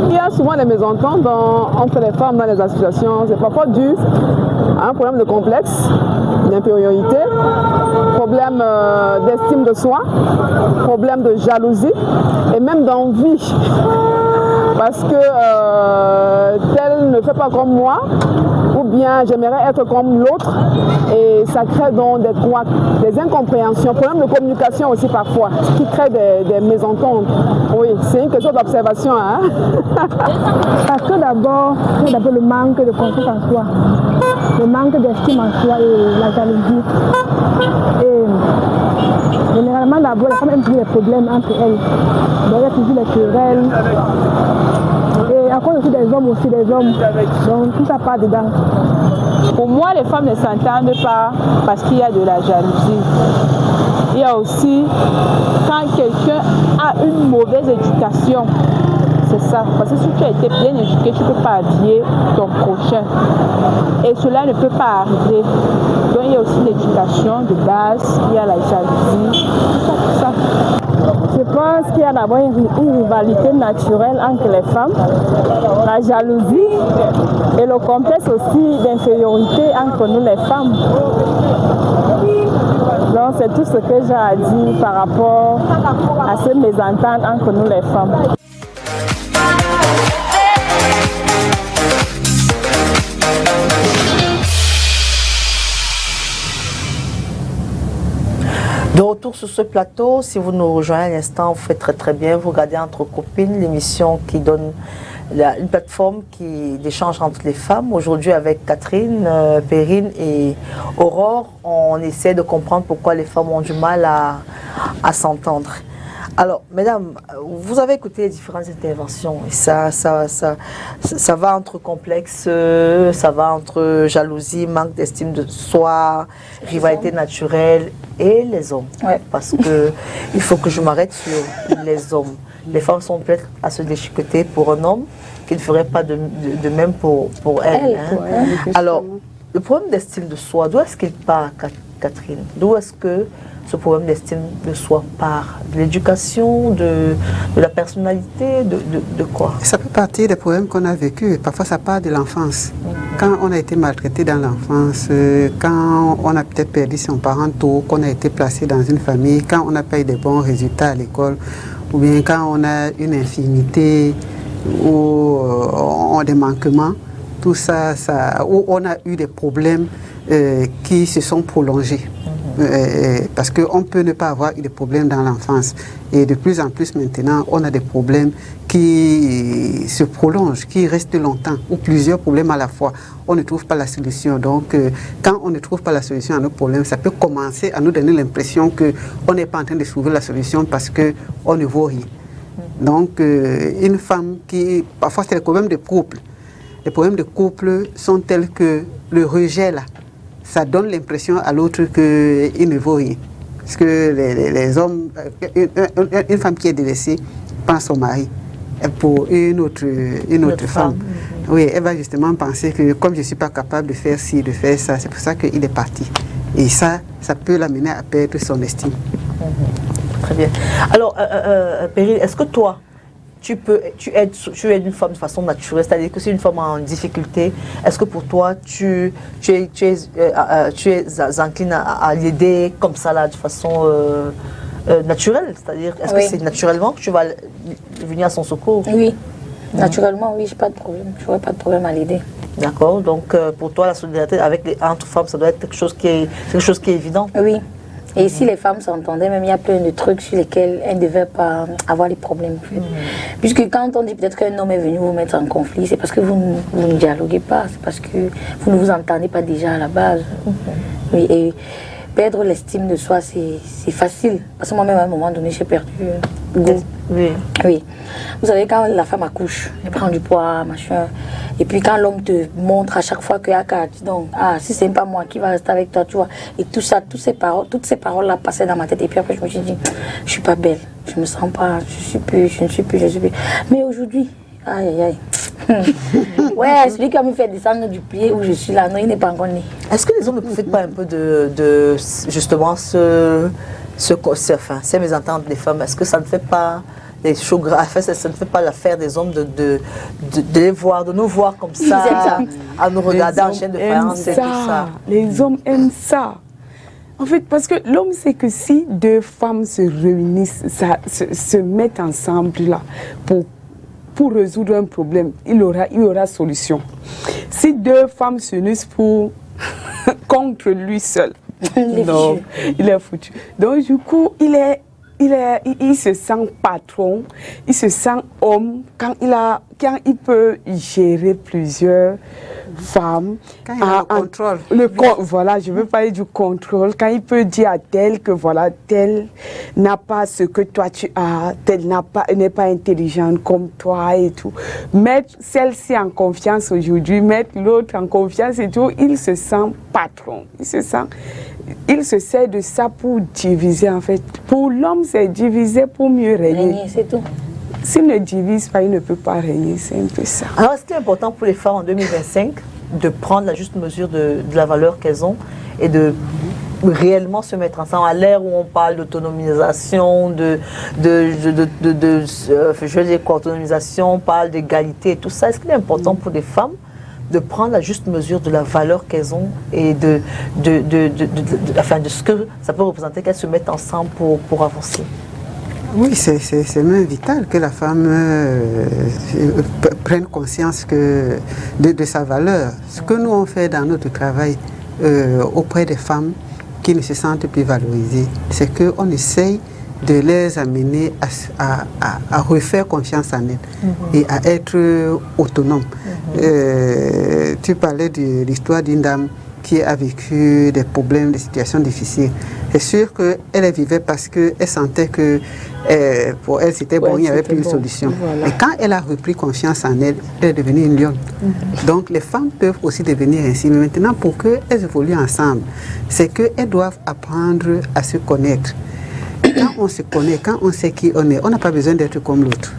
Il y a souvent des mésententes entre les femmes dans les associations. C'est parfois dû à un problème de complexe, d'infériorité, problème d'estime de soi, problème de jalousie et même d'envie. Parce que tel ne fait pas comme moi, ou bien j'aimerais être comme l'autre, et ça crée donc des couacs, des incompréhensions, problèmes de communication aussi parfois, ce qui crée des mésententes. Oui, c'est une question d'observation. Hein? Parce que d'abord, le manque de confiance en soi, le manque d'estime en soi et la jalousie. Et généralement, d'abord, les femmes aiment toujours les problèmes entre elles. Donc, il y a toujours les querelles. Et à cause aussi des hommes. Donc, tout ça part dedans. Pour moi, les femmes ne s'entendent pas parce qu'il y a de la jalousie. Il y a aussi quand quelqu'un a une mauvaise éducation. C'est ça. Parce que si tu as été bien éduqué, tu ne peux pas habiller ton prochain. Et cela ne peut pas arriver. Donc il y a aussi l'éducation de base, il y a la jalousie, tout ça. Je pense qu'il y a d'abord une rivalité naturelle entre les femmes, la jalousie et le complexe aussi d'infériorité entre nous les femmes. Donc c'est tout ce que j'ai à dire par rapport à ce mésentente entre nous les femmes. De retour sur ce plateau, si vous nous rejoignez à l'instant, vous faites très très bien. Vous regardez Entre Copines, l'émission qui donne une plateforme d'échange entre les femmes. Aujourd'hui avec Catherine, Perrine et Aurore, on essaie de comprendre pourquoi les femmes ont du mal à s'entendre. Alors, mesdames, vous avez écouté les différentes interventions. Et ça va entre complexe, ça va entre jalousie, manque d'estime de soi, rivalité naturelle et les hommes. Ouais. Parce que il faut que je m'arrête sur les hommes. Les femmes sont prêtes à se déchiqueter pour un homme qui ne ferait pas de même pour elles. Hein. Alors, le problème d'estime de soi, d'où est-ce qu'il part, Catherine? D'où est-ce que ce problème d'estime de soi part? De l'éducation, de la personnalité, de quoi? Ça peut partir des problèmes qu'on a vécus. Parfois, ça part de l'enfance. Quand on a été maltraité dans l'enfance, quand on a peut-être perdu son parent tôt, qu'on a été placé dans une famille, quand on n'a pas eu de bons résultats à l'école, ou bien quand on a une infirmité ou des manquements, tout ça, où on a eu des problèmes qui se sont prolongés. Parce qu'on peut ne pas avoir eu des problèmes dans l'enfance. Et de plus en plus maintenant, on a des problèmes qui se prolongent, qui restent longtemps, ou plusieurs problèmes à la fois. On ne trouve pas la solution. Donc, quand on ne trouve pas la solution à nos problèmes, ça peut commencer à nous donner l'impression qu'on n'est pas en train de trouver la solution parce qu'on ne vaut rien. Donc, une femme qui... Parfois, c'est les problèmes de couple. Les problèmes de couple sont tels que le rejet, là, ça donne l'impression à l'autre qu'il ne vaut rien. Parce que les hommes, une femme qui est délaissée, prend son mari pour une autre femme. Oui, elle va justement penser que comme je ne suis pas capable de faire ci, de faire ça, c'est pour ça qu'il est parti. Et ça peut l'amener à perdre son estime. Très bien. Alors, Péril, est-ce que toi, tu aides une femme de façon naturelle, c'est-à-dire que c'est une femme en difficulté, est-ce que pour toi, tu es encline à l'aider comme ça, là, de façon naturelle? C'est-à-dire, est-ce que c'est naturellement que tu vas venir à son secours? Oui, naturellement, oui, je n'aurais pas de problème à l'aider. D'accord, donc pour toi, la solidarité entre femmes, ça doit être quelque chose qui est évident. Oui. Et si les femmes s'entendaient, même il y a plein de trucs sur lesquels elles ne devaient pas avoir des problèmes. En fait. Puisque quand on dit peut-être qu'un homme est venu vous mettre en conflit, c'est parce que vous ne dialoguez pas, c'est parce que vous ne vous entendez pas déjà à la base. Oui, et perdre l'estime de soi, c'est facile. Parce que moi-même, à un moment donné, j'ai perdu goût. Oui. Vous savez, quand la femme accouche, elle prend du poids, machin. Et puis quand l'homme te montre à chaque fois que donc, si c'est pas moi qui va rester avec toi, tu vois. Et tout ça, toutes ces paroles-là passaient dans ma tête. Et puis après, je me suis dit, je suis pas belle. Je me sens pas, je ne suis plus. Mais aujourd'hui, aïe. Ouais, celui qui va me faire descendre du pied où je suis là, non, il n'est pas encore né. Est-ce que les hommes ne profitent pas un peu de justement ces mésententes des femmes? Est-ce que ça ne fait pas des choses graves? Ça ne fait pas l'affaire des hommes de les voir, de nous voir comme ça, à nous regarder en chaîne de faïence et tout ça? Les hommes aiment ça. En fait, parce que l'homme sait que si deux femmes se réunissent, se mettent ensemble là, pour résoudre un problème, il y aura solution. Si deux femmes s'unissent contre lui seul, il est foutu. Donc du coup, il se sent patron, il se sent homme quand il peut gérer plusieurs femmes. Quand il a le contrôle. Voilà, je veux parler du contrôle. Quand il peut dire à telle que voilà, telle n'a pas ce que toi tu as, telle n'est pas intelligente comme toi et tout. Mettre celle-ci en confiance aujourd'hui, mettre l'autre en confiance et tout, il se sent patron. Il se sert de ça pour diviser en fait. Pour l'homme, c'est diviser pour mieux régner. C'est tout. S'il ne divise pas, il ne peut pas régner, c'est un peu ça. Alors, est-ce qu'il est important pour les femmes en 2025 de prendre la juste mesure de la valeur qu'elles ont et de réellement se mettre ensemble à l'ère où on parle d'autonomisation, autonomisation, on parle d'égalité et tout ça. Est-ce qu'il est important pour les femmes de prendre la juste mesure de la valeur qu'elles ont et de ce que ça peut représenter qu'elles se mettent ensemble pour avancer? Oui, c'est même vital que la femme prenne conscience de sa valeur. Ce que nous on fait dans notre travail auprès des femmes qui ne se sentent plus valorisées, c'est qu'on essaye de les amener à refaire confiance en elles et à être autonomes. Tu parlais de l'histoire d'une dame qui a vécu des problèmes, des situations difficiles. C'est sûr qu'elle vivait parce qu'elle sentait que pour elle c'était bon, il n'y avait plus de solution. Voilà. Et quand elle a repris confiance en elle, elle est devenue une lionne. Donc les femmes peuvent aussi devenir ainsi. Mais maintenant, pour qu'elles évoluent ensemble, c'est qu'elles doivent apprendre à se connaître. Quand on se connaît, quand on sait qui on est, on n'a pas besoin d'être comme l'autre.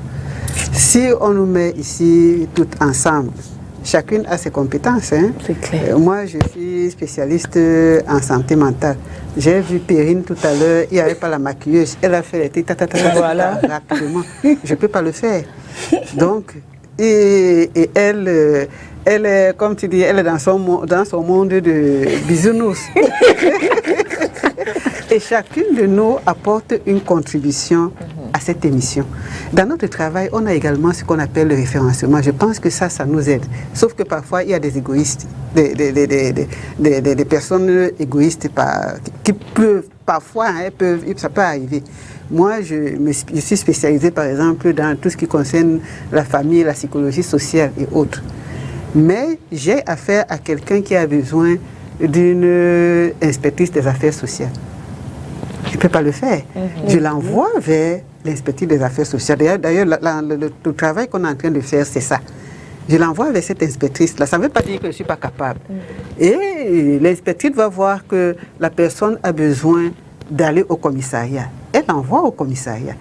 Si on nous met ici toutes ensemble, chacune a ses compétences. Hein. C'est clair. Moi, je suis spécialiste en santé mentale. J'ai vu Perrine tout à l'heure, il n'y avait pas la maquilleuse. Elle a fait les tics voilà. Rapidement. Je ne peux pas le faire. Donc, et elle est, comme tu dis, elle est dans son monde de bisounours. Et chacune de nous apporte une contribution à cette émission. Dans notre travail, on a également ce qu'on appelle le référencement. Je pense que ça nous aide. Sauf que parfois, il y a des égoïstes, des personnes égoïstes qui peuvent, parfois, ça peut arriver. Moi, je suis spécialisée, par exemple, dans tout ce qui concerne la famille, la psychologie sociale et autres. Mais j'ai affaire à quelqu'un qui a besoin d'une inspectrice des affaires sociales. Je ne peux pas le faire. Je l'envoie vers l'inspectrice des affaires sociales. D'ailleurs, le travail qu'on est en train de faire, c'est ça. Je l'envoie vers cette inspectrice-là. Ça ne veut pas dire que je ne suis pas capable. Et l'inspectrice va voir que la personne a besoin d'aller au commissariat. Elle l'envoie au commissariat.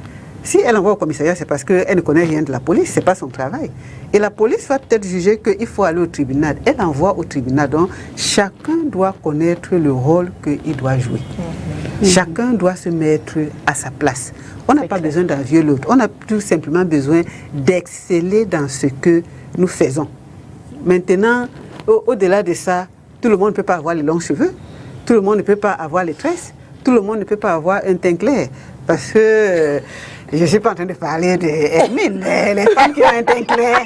Si elle envoie au commissariat, c'est parce qu'elle ne connaît rien de la police, ce n'est pas son travail. Et la police va peut-être juger qu'il faut aller au tribunal. Elle envoie au tribunal. Donc, chacun doit connaître le rôle qu'il doit jouer. Chacun doit se mettre à sa place. On n'a pas besoin d'envier l'autre. On a tout simplement besoin d'exceller dans ce que nous faisons. Maintenant, au-delà de ça, tout le monde ne peut pas avoir les longs cheveux. Tout le monde ne peut pas avoir les tresses. Tout le monde ne peut pas avoir un teint clair. Parce que je ne suis pas en train de parler de Hermine, les femmes qui ont un teint clair.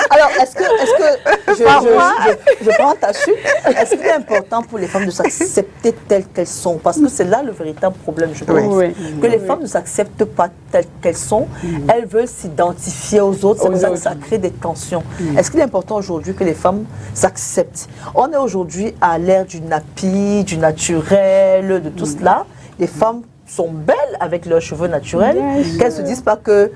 Alors, est-ce que je prends ta chute, est-ce qu'il est important pour les femmes de s'accepter telles qu'elles sont? Parce que c'est là le véritable problème, je pense. Que les femmes ne s'acceptent pas telles qu'elles sont, elles veulent s'identifier aux autres, c'est pour ça que ça crée des tensions. Est-ce qu'il est important aujourd'hui que les femmes s'acceptent? On est aujourd'hui à l'ère du nappy, du naturel, de tout cela. Les femmes sont belles avec leurs cheveux naturels, qu'elles ne se disent pas que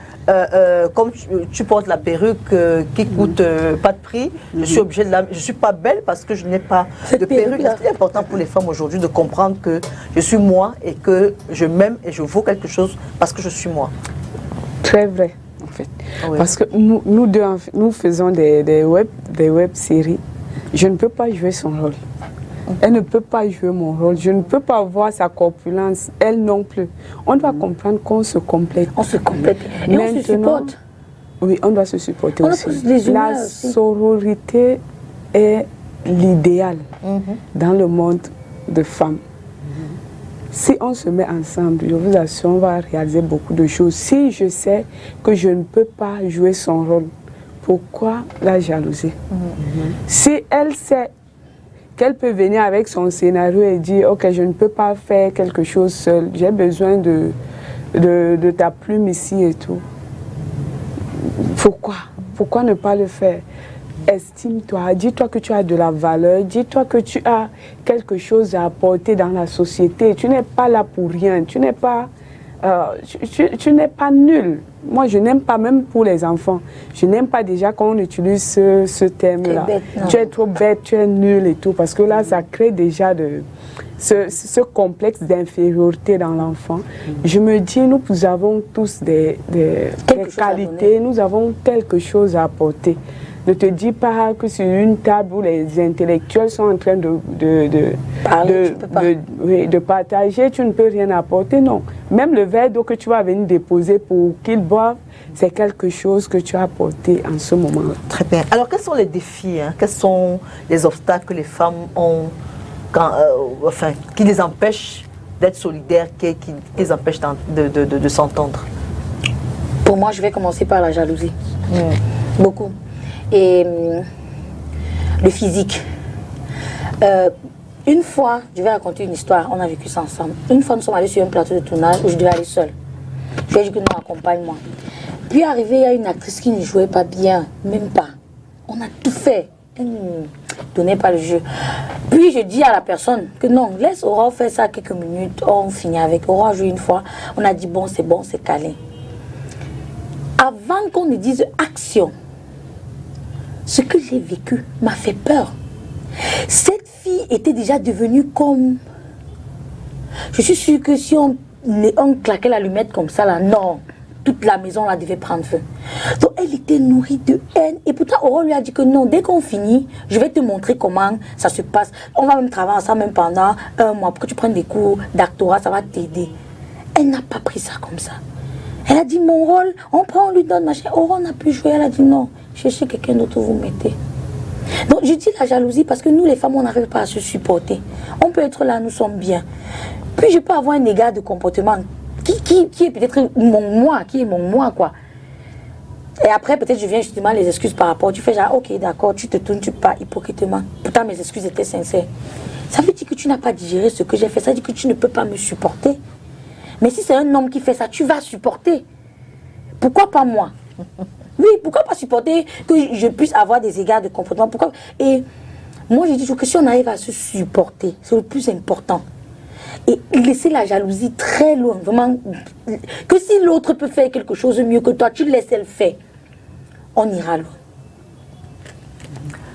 comme tu portes la perruque qui coûte pas de prix, je suis obligée de je suis pas belle parce que je n'ai pas de perruque. C'est important pour les femmes aujourd'hui de comprendre que je suis moi et que je m'aime et je vaux quelque chose parce que je suis moi. Très vrai, en fait. Parce que nous deux, nous faisons des web-séries. Je ne peux pas jouer son rôle. Elle ne peut pas jouer mon rôle. Je ne peux pas voir sa corpulence, elle non plus. On doit comprendre qu'on se complète. On se complète. Et maintenant, on se supporte. Oui, on doit se supporter on aussi. La sororité est l'idéal dans le monde de femmes. Si on se met ensemble, je vous assure, on va réaliser beaucoup de choses. Si je sais que je ne peux pas jouer son rôle, pourquoi la jalousie? Si elle sait qu'elle peut venir avec son scénario et dire « Ok, je ne peux pas faire quelque chose seule, j'ai besoin de ta plume ici et tout. » Pourquoi ne pas le faire? Estime-toi, dis-toi que tu as de la valeur, dis-toi que tu as quelque chose à apporter dans la société. Tu n'es pas là pour rien, tu n'es pas nul. Moi, je n'aime pas, même pour les enfants, je n'aime pas déjà quand on utilise ce terme-là. Tu es trop bête, tu es nul et tout, parce que là, ça crée déjà ce complexe d'infériorité dans l'enfant. Je me dis, nous avons tous des qualités, nous avons quelque chose à apporter. Ne te dis pas que sur une table où les intellectuels sont en train de partager, tu ne peux rien apporter, non. Même le verre d'eau que tu vas venir déposer pour qu'ils boivent, c'est quelque chose que tu as apporté en ce moment-là. Très bien. Alors, quels sont les défis, quels sont les obstacles que les femmes ont, qui les empêchent d'être solidaires, qui les empêchent de s'entendre? Pour moi, je vais commencer par la jalousie. Beaucoup. Et le physique. Une fois, je vais raconter une histoire, on a vécu ça ensemble. Une fois, nous sommes allés sur un plateau de tournage où je devais aller seule. Je lui ai dit que non, accompagne-moi. Puis arrivé, il y a une actrice qui ne jouait pas bien, même pas. On a tout fait. Elle ne donnait pas le jeu. Puis je dis à la personne que non, laisse Aurore faire ça quelques minutes, on finit avec. Aurore a joué une fois, on a dit bon, c'est calé. Avant qu'on ne dise action, ce que j'ai vécu m'a fait peur. Cette fille était déjà devenue comme... Je suis sûre que si on claquait l'allumette comme ça, là, non, toute la maison là devait prendre feu. Donc elle était nourrie de haine. Et pourtant, Aurore lui a dit que non, dès qu'on finit, je vais te montrer comment ça se passe. On va même travailler ensemble même pendant 1 mois pour que tu prennes des cours d'actorat, ça va t'aider. Elle n'a pas pris ça comme ça. Elle a dit mon rôle, on prend, on lui donne, machin. Aurore n'a pu jouer. Elle a dit non, cherchez quelqu'un d'autre, vous mettez. Donc je dis la jalousie parce que nous les femmes on n'arrive pas à se supporter. On peut être là, nous sommes bien. Puis je peux avoir un égard de comportement qui est peut-être mon moi quoi. Et après peut-être je viens justement les excuses par rapport. Tu fais genre ok d'accord, tu te tournes, tu pars hypocritement. Pourtant mes excuses étaient sincères. Ça veut dire que tu n'as pas digéré ce que j'ai fait. Ça veut dire que tu ne peux pas me supporter. Mais si c'est un homme qui fait ça, tu vas supporter. Pourquoi pas moi? Oui, pourquoi pas supporter que je puisse avoir des égards de comportement? Pourquoi? Et moi, je dis que si on arrive à se supporter, c'est le plus important. Et laisser la jalousie très loin, vraiment. Que si l'autre peut faire quelque chose mieux que toi, tu laisses elle faire. On ira loin.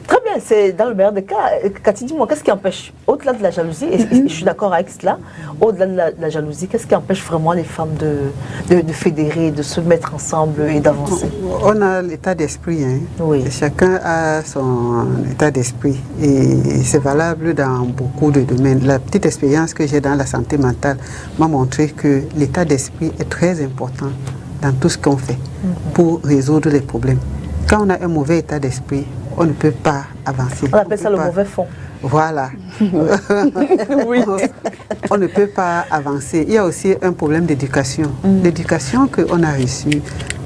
Très bien. bien, c'est dans le meilleur des cas. Cathy, dis-moi, qu'est-ce qui empêche, au-delà de la jalousie, et je suis d'accord avec cela, au-delà de la jalousie, qu'est-ce qui empêche vraiment les femmes de fédérer, de se mettre ensemble et d'avancer? On a l'état d'esprit, hein. Oui. Chacun a son état d'esprit et c'est valable dans beaucoup de domaines. La petite expérience que j'ai dans la santé mentale m'a montré que l'état d'esprit est très important dans tout ce qu'on fait pour résoudre les problèmes. Quand on a un mauvais état d'esprit, on ne peut pas avancer. On appelle ça le mauvais fond. Voilà. Oui. On ne peut pas avancer. Il y a aussi un problème d'éducation. L'éducation qu'on a reçue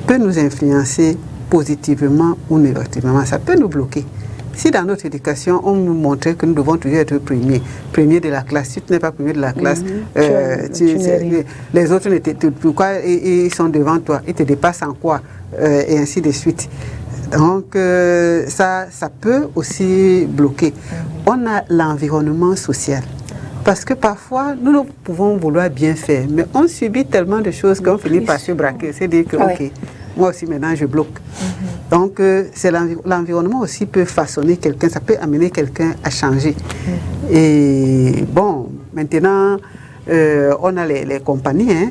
peut nous influencer positivement ou négativement. Ça peut nous bloquer. Si dans notre éducation, on nous montrait que nous devons toujours être premier de la classe, si tu n'es pas premier de la classe, les autres, pourquoi ils sont devant toi, ils te dépassent en quoi, et ainsi de suite. Donc, ça peut aussi bloquer. On a l'environnement social. Parce que parfois, nous pouvons vouloir bien faire, mais on subit tellement de choses qu'on finit par se braquer. C'est-à-dire que, ok, moi aussi maintenant je bloque. Donc, c'est l'environnement aussi peut façonner quelqu'un, ça peut amener quelqu'un à changer. Et bon, maintenant, on a les compagnies, hein,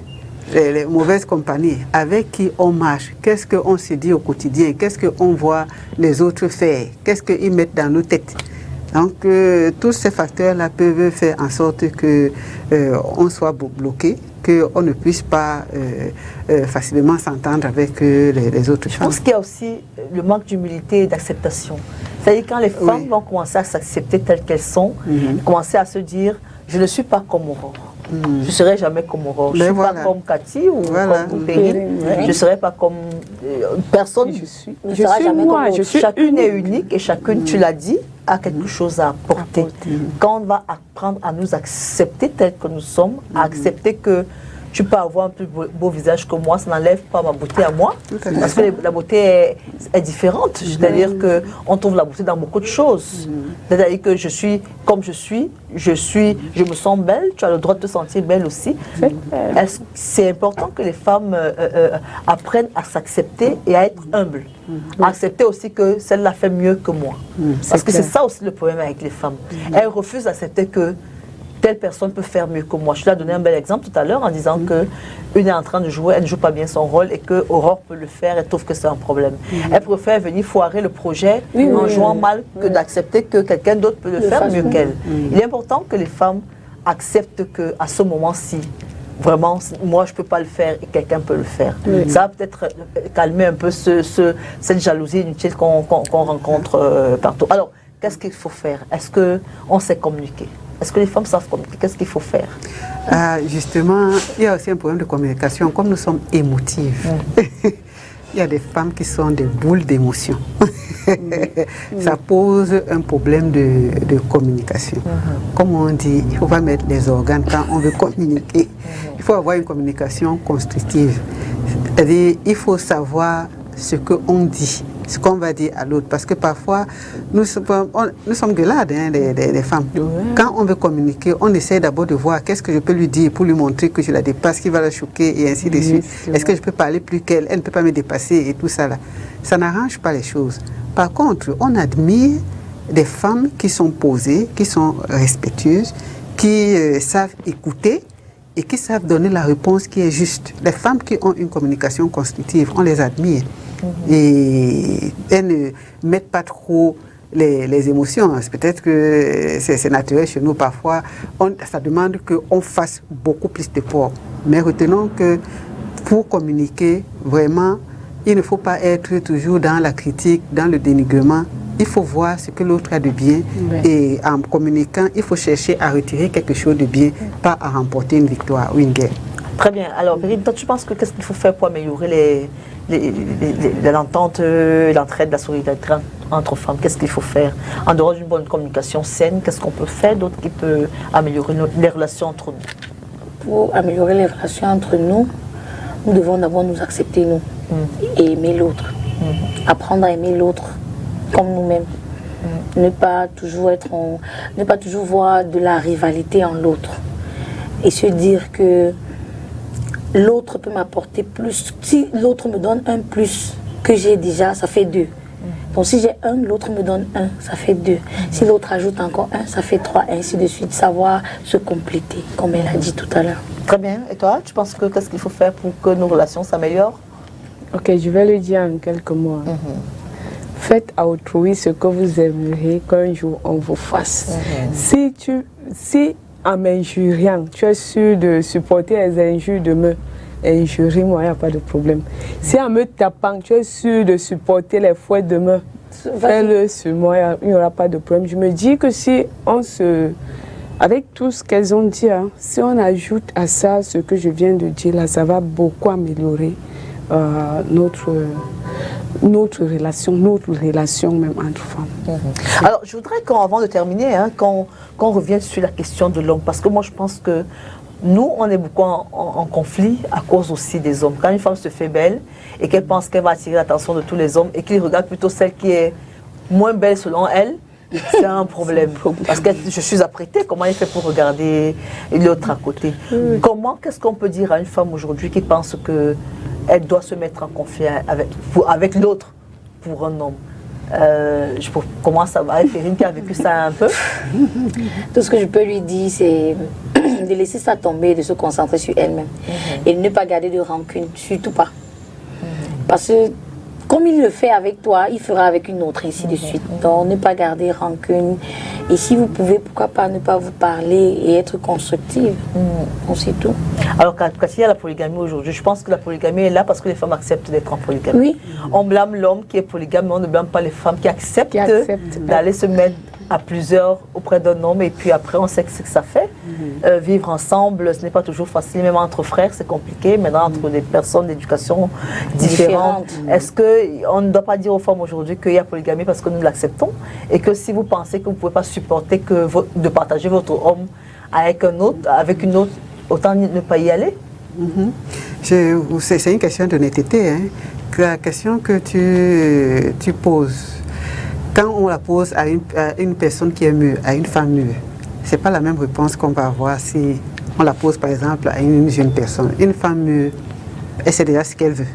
les mauvaises compagnies avec qui on marche. Qu'est-ce qu'on se dit au quotidien? Qu'est-ce qu'on voit les autres faire? Qu'est-ce qu'ils mettent dans nos têtes? Donc, tous ces facteurs-là peuvent faire en sorte qu'on soit bloqué, qu'on ne puisse pas facilement s'entendre avec les autres femmes. Je pense qu'il y a aussi le manque d'humilité et d'acceptation. C'est-à-dire quand les femmes vont commencer à s'accepter telles qu'elles sont, commencer à se dire « je ne suis pas comme Aurore ». Je ne serai jamais comme Aurore. Je ne suis pas comme Cathy ou comme Perrine. Je ne serai pas comme personne. Je suis moi. Chacune est unique et chacune, tu l'as dit, a quelque chose à apporter. Quand on va apprendre à nous accepter tels que nous sommes, à accepter que tu peux avoir un plus beau visage que moi, ça n'enlève pas ma beauté à moi, parce que la beauté est différente. C'est-à-dire qu'on trouve la beauté dans beaucoup de choses. C'est-à-dire que je suis comme je suis, je me sens belle, tu as le droit de te sentir belle aussi. C'est important que les femmes apprennent à s'accepter et à être humbles. À accepter aussi que celle-là fait mieux que moi. Parce que c'est ça aussi le problème avec les femmes. Elles refusent d'accepter que telle personne peut faire mieux que moi. Je lui ai donné un bel exemple tout à l'heure en disant qu'une est en train de jouer, elle ne joue pas bien son rôle et que Aurore peut le faire, elle trouve que c'est un problème. Elle préfère venir foirer le projet en jouant mal que d'accepter que quelqu'un d'autre peut le faire mieux qu'elle. Il est important que les femmes acceptent qu'à ce moment-ci, vraiment, moi je ne peux pas le faire et quelqu'un peut le faire. Ça va peut-être calmer un peu cette jalousie inutile qu'on rencontre partout. Alors, qu'est-ce qu'il faut faire? Est-ce qu'on sait communiquer? Est-ce que les femmes savent communiquer? Qu'est-ce qu'il faut faire? Justement, il y a aussi un problème de communication. Comme nous sommes émotives, il y a des femmes qui sont des boules d'émotions. Ça pose un problème de communication. Comme on dit, il ne faut pas mettre les organes quand on veut communiquer. Il faut avoir une communication constructive. C'est-à-dire, il faut savoir ce qu'on dit, ce qu'on va dire à l'autre. Parce que parfois, nous sommes gueulades, hein, les femmes. Quand on veut communiquer, on essaie d'abord de voir qu'est-ce que je peux lui dire pour lui montrer que je la dépasse, qui va la choquer et ainsi de suite. Est-ce que je peux parler plus qu'elle? Elle ne peut pas me dépasser et tout ça là. Ça n'arrange pas les choses. Par contre, on admire des femmes qui sont posées, qui sont respectueuses, qui savent écouter et qui savent donner la réponse qui est juste. Les femmes qui ont une communication constructive, on les admire. Et elles ne mettent pas trop les émotions. Peut-être que c'est naturel chez nous parfois. Ça demande qu'on fasse beaucoup plus d'efforts. Mais retenons que pour communiquer, vraiment, il ne faut pas être toujours dans la critique, dans le dénigrement. Il faut voir ce que l'autre a de bien. Et en communiquant, il faut chercher à retirer quelque chose de bien, pas à remporter une victoire ou une guerre. Très bien. Alors, Perrine, toi, tu penses que qu'est-ce qu'il faut faire pour améliorer l'entente, l'entraide, la solidarité entre femmes? Qu'est-ce qu'il faut faire? En dehors d'une bonne communication saine, qu'est-ce qu'on peut faire d'autre qui peut améliorer les relations entre nous? Pour améliorer les relations entre nous, nous devons d'abord nous accepter, nous, et aimer l'autre. Apprendre à aimer l'autre comme nous-mêmes. Ne pas toujours voir de la rivalité en l'autre. Et se dire que l'autre peut m'apporter plus. Si l'autre me donne un plus que j'ai déjà, ça fait deux. Donc si j'ai 1, l'autre me donne 1, ça fait 2. Si l'autre ajoute encore 1, ça fait 3, ainsi de suite. Savoir se compléter, comme elle a dit tout à l'heure. Très bien. Et toi, tu penses que qu'est-ce qu'il faut faire pour que nos relations s'améliorent? Ok, je vais le dire en quelques mots. Faites à autrui ce que vous aimeriez qu'un jour on vous fasse. Si en m'injuriant, tu es sûr de supporter les injures de me injurie-moi, il n'y a pas de problème. Si en me tapant, tu es sûr de supporter les fouets de me, fais-le sur moi, il n'y aura pas de problème. Je me dis que si on se... Avec tout ce qu'elles ont dit, hein, si on ajoute à ça ce que je viens de dire, là, ça va beaucoup améliorer notre relation même entre femmes. Alors, je voudrais qu'avant de terminer, qu'on revienne sur la question de l'homme, parce que moi, je pense que nous, on est beaucoup en conflit à cause aussi des hommes. Quand une femme se fait belle et qu'elle pense qu'elle va attirer l'attention de tous les hommes et qu'il regarde plutôt celle qui est moins belle selon elle, c'est un problème. Parce que je suis apprêtée, comment elle fait pour regarder l'autre à côté? Qu'est-ce qu'on peut dire à une femme aujourd'hui qui pense qu'elle doit se mettre en conflit avec l'autre pour un homme? Je commence à voir Perrine qui a vécu ça un peu. Tout ce que je peux lui dire, c'est de laisser ça tomber, de se concentrer sur elle-même. Et de ne pas garder de rancune, surtout pas. Parce que comme il le fait avec toi, il fera avec une autre, ainsi de suite. Donc, ne pas garder rancune. Et si vous pouvez, pourquoi pas ne pas vous parler et être constructive. C'est tout. Alors, quand il y a la polygamie aujourd'hui, je pense que la polygamie est là parce que les femmes acceptent d'être en polygamie. Oui. On blâme l'homme qui est polygame, mais on ne blâme pas les femmes qui acceptent d'aller se mettre à plusieurs auprès d'un homme. Et puis après, on sait ce que ça fait. Vivre ensemble, ce n'est pas toujours facile. Même entre frères, c'est compliqué. Maintenant, entre des personnes d'éducation différentes. Est-ce qu'on ne doit pas dire aux femmes aujourd'hui qu'il y a polygamie parce que nous l'acceptons? Et que si vous pensez que vous ne pouvez pas supporter de partager votre homme avec une autre, autant ne pas y aller? C'est une question d'honnêteté. La question que tu poses, quand on la pose à une personne qui est mûre, à une femme mûre, ce n'est pas la même réponse qu'on va avoir si on la pose par exemple à une jeune personne. Une femme mûre, elle sait déjà ce qu'elle veut.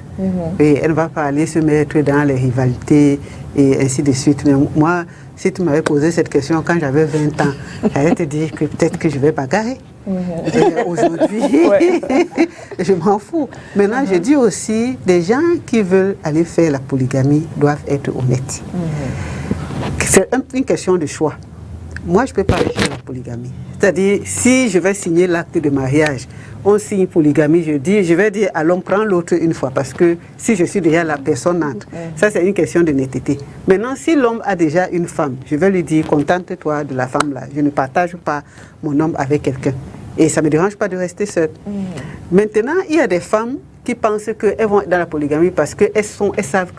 Et elle ne va pas aller se mettre dans les rivalités et ainsi de suite. Mais moi, si tu m'avais posé cette question quand j'avais 20 ans, j'allais te dire que peut-être que je vais bagarrer. Aujourd'hui, je m'en fous. Maintenant, je dis aussi, des gens qui veulent aller faire la polygamie doivent être honnêtes. C'est une question de choix. Moi, je ne peux pas aller faire la polygamie. C'est-à-dire, si je vais signer l'acte de mariage, on signe polygamie, je vais dire à l'homme, prends l'autre une fois, parce que si je suis déjà la personne entre, ça c'est une question de netteté. Maintenant, si l'homme a déjà une femme, je vais lui dire, contente-toi de la femme là, je ne partage pas mon homme avec quelqu'un. Et ça ne me dérange pas de rester seule. Maintenant, il y a des femmes qui pensent qu'elles vont être dans la polygamie parce qu'elles savent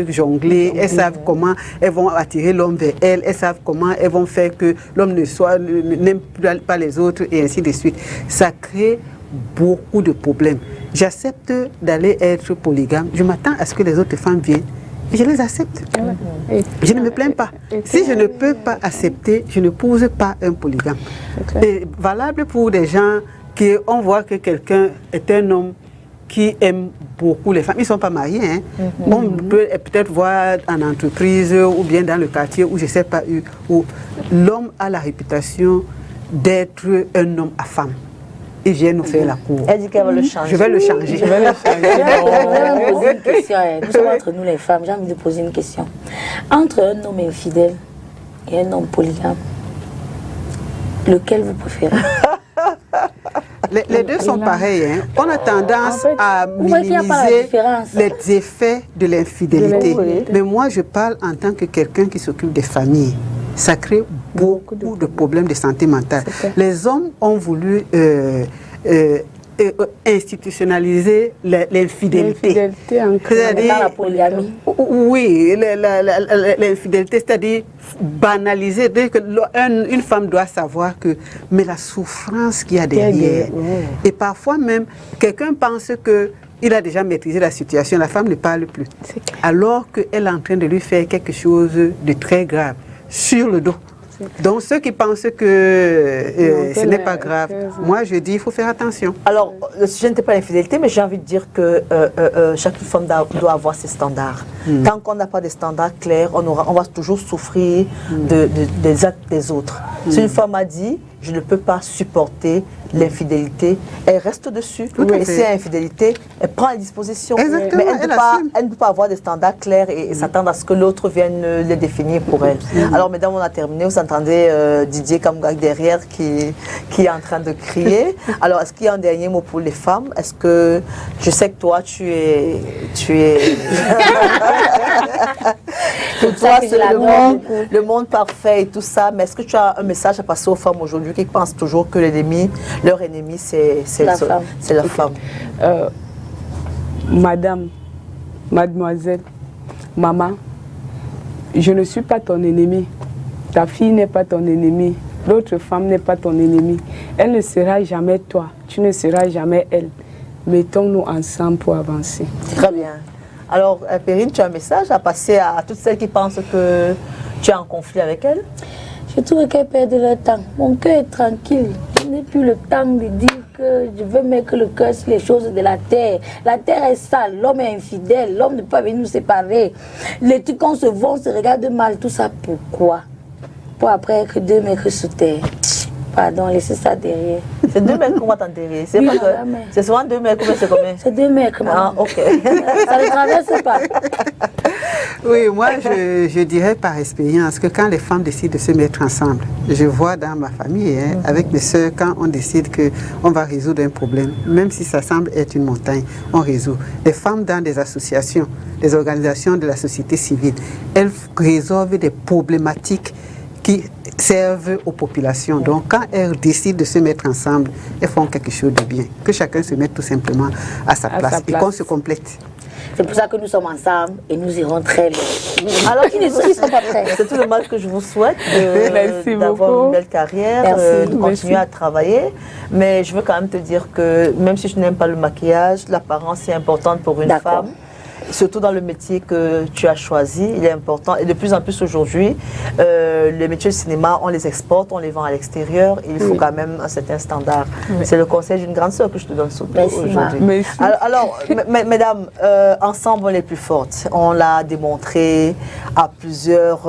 jongler, elles savent comment elles vont attirer l'homme vers elles, elles savent comment elles vont faire que l'homme n'aime pas les autres et ainsi de suite. Ça crée beaucoup de problèmes. J'accepte d'aller être polygame, je m'attends à ce que les autres femmes viennent et je les accepte. Je ne me plains pas. Si je ne peux pas accepter, je ne pose pas un polygame. C'est valable pour des gens qui on voit que quelqu'un est un homme qui aiment beaucoup les femmes. Ils ne sont pas mariés. On peut peut-être voir en entreprise ou bien dans le quartier où je ne sais pas où l'homme a la réputation d'être un homme à femme. Il vient nous faire la cour. Elle dit qu'elle va le changer. Je vais le changer. Je vais me poser une question. Nous sommes entre nous les femmes. J'ai envie de poser une question. Entre un homme infidèle et un homme polygame, lequel vous préférez? Les deux sont pareils. On a tendance à minimiser les effets de l'infidélité. Mais moi, je parle en tant que quelqu'un qui s'occupe des familles. Ça crée beaucoup de problèmes de santé mentale. Les hommes ont voulu institutionnaliser l'infidélité. C'est-à-dire la polygamie. Oui, l'infidélité, c'est-à-dire banaliser. Dès que une femme doit savoir que, mais la souffrance qu'il y a derrière. Et parfois même, quelqu'un pense que il a déjà maîtrisé la situation, la femme ne parle plus. Alors qu'elle est en train de lui faire quelque chose de très grave sur le dos. Donc ceux qui pensent que ce n'est pas grave, moi je dis il faut faire attention. Alors, le sujet n'était pas l'infidélité, mais j'ai envie de dire que chaque femme doit avoir ses standards. Tant qu'on n'a pas des standards clairs, on va toujours souffrir des actes des autres. Si une femme a dit, je ne peux pas supporter l'infidélité, elle reste dessus. Et si il y a infidélité, elle prend les dispositions. Exactement, mais elle ne peut pas avoir des standards clairs et s'attendre à ce que l'autre vienne les définir pour elle. Alors, mesdames, on a terminé. Vous entendez Didier Kamgak derrière qui est en train de crier. Alors, est-ce qu'il y a un dernier mot pour les femmes? Est-ce que je sais que toi, tu es pour toi, c'est le monde parfait et tout ça. Mais est-ce que tu as un message à passer aux femmes aujourd'hui qui pensent toujours que leur ennemi, c'est la femme? Madame, mademoiselle, maman, je ne suis pas ton ennemi. Ta fille n'est pas ton ennemi. L'autre femme n'est pas ton ennemi. Elle ne sera jamais toi. Tu ne seras jamais elle. Mettons-nous ensemble pour avancer. Très bien. Alors, Perrine, tu as un message à passer à toutes celles qui pensent que tu es en conflit avec elles? Je trouve qu'elles perdent leur temps. Mon cœur est tranquille. Je n'ai plus le temps de dire que je veux mettre le cœur sur les choses de la terre. La terre est sale, l'homme est infidèle, l'homme ne peut pas venir nous séparer. Les trucs qu'on se vend, on se regarde mal, tout ça pourquoi? Pour après que 2 mètres sous terre. Pardon, laissez ça derrière. C'est 2 mètres qu'on va t'enterrer. C'est Oui, c'est souvent 2 mètres, c'est combien? C'est 2 mètres, maman. Ah, ok. Ça ne traverse pas. Oui, moi je dirais par expérience que quand les femmes décident de se mettre ensemble, je vois dans ma famille, avec mes soeurs, quand on décide qu'on va résoudre un problème, même si ça semble être une montagne, on résout. Les femmes dans des associations, des organisations de la société civile, elles résolvent des problématiques qui servent aux populations. Donc, quand elles décident de se mettre ensemble, elles font quelque chose de bien. Que chacun se mette tout simplement à sa place et qu'on se complète. C'est pour ça que nous sommes ensemble et nous irons très loin. Alors qu'ils ne sont pas prêts. C'est tout le mal que je vous souhaite d'avoir une belle carrière, de continuer à travailler. Mais je veux quand même te dire que même si je n'aime pas le maquillage, l'apparence est importante pour une femme. Surtout dans le métier que tu as choisi, il est important. Et de plus en plus aujourd'hui, les métiers de cinéma, on les exporte, on les vend à l'extérieur. Il faut quand même un certain standard. C'est le conseil d'une grande sœur que je te donne aujourd'hui. Alors, mesdames, ensemble, on est plus fortes. On l'a démontré à plusieurs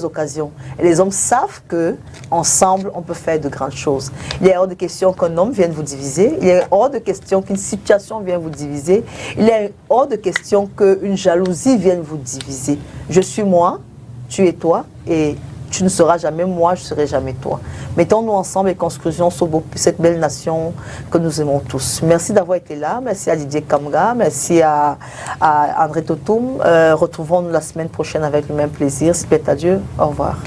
occasions. Et les hommes savent que ensemble, on peut faire de grandes choses. Il est hors de question qu'un homme vienne vous diviser. Il est hors de question qu'une situation vienne vous diviser. Il est hors de question qu'une jalousie vienne vous diviser. Je suis moi, tu es toi, et tu ne seras jamais moi, je ne serai jamais toi. Mettons-nous ensemble et construisons cette belle nation que nous aimons tous. Merci d'avoir été là. Merci à Didier Kamga. Merci à André Totoum. Retrouvons-nous la semaine prochaine avec le même plaisir. S'il plaît à Dieu. Au revoir.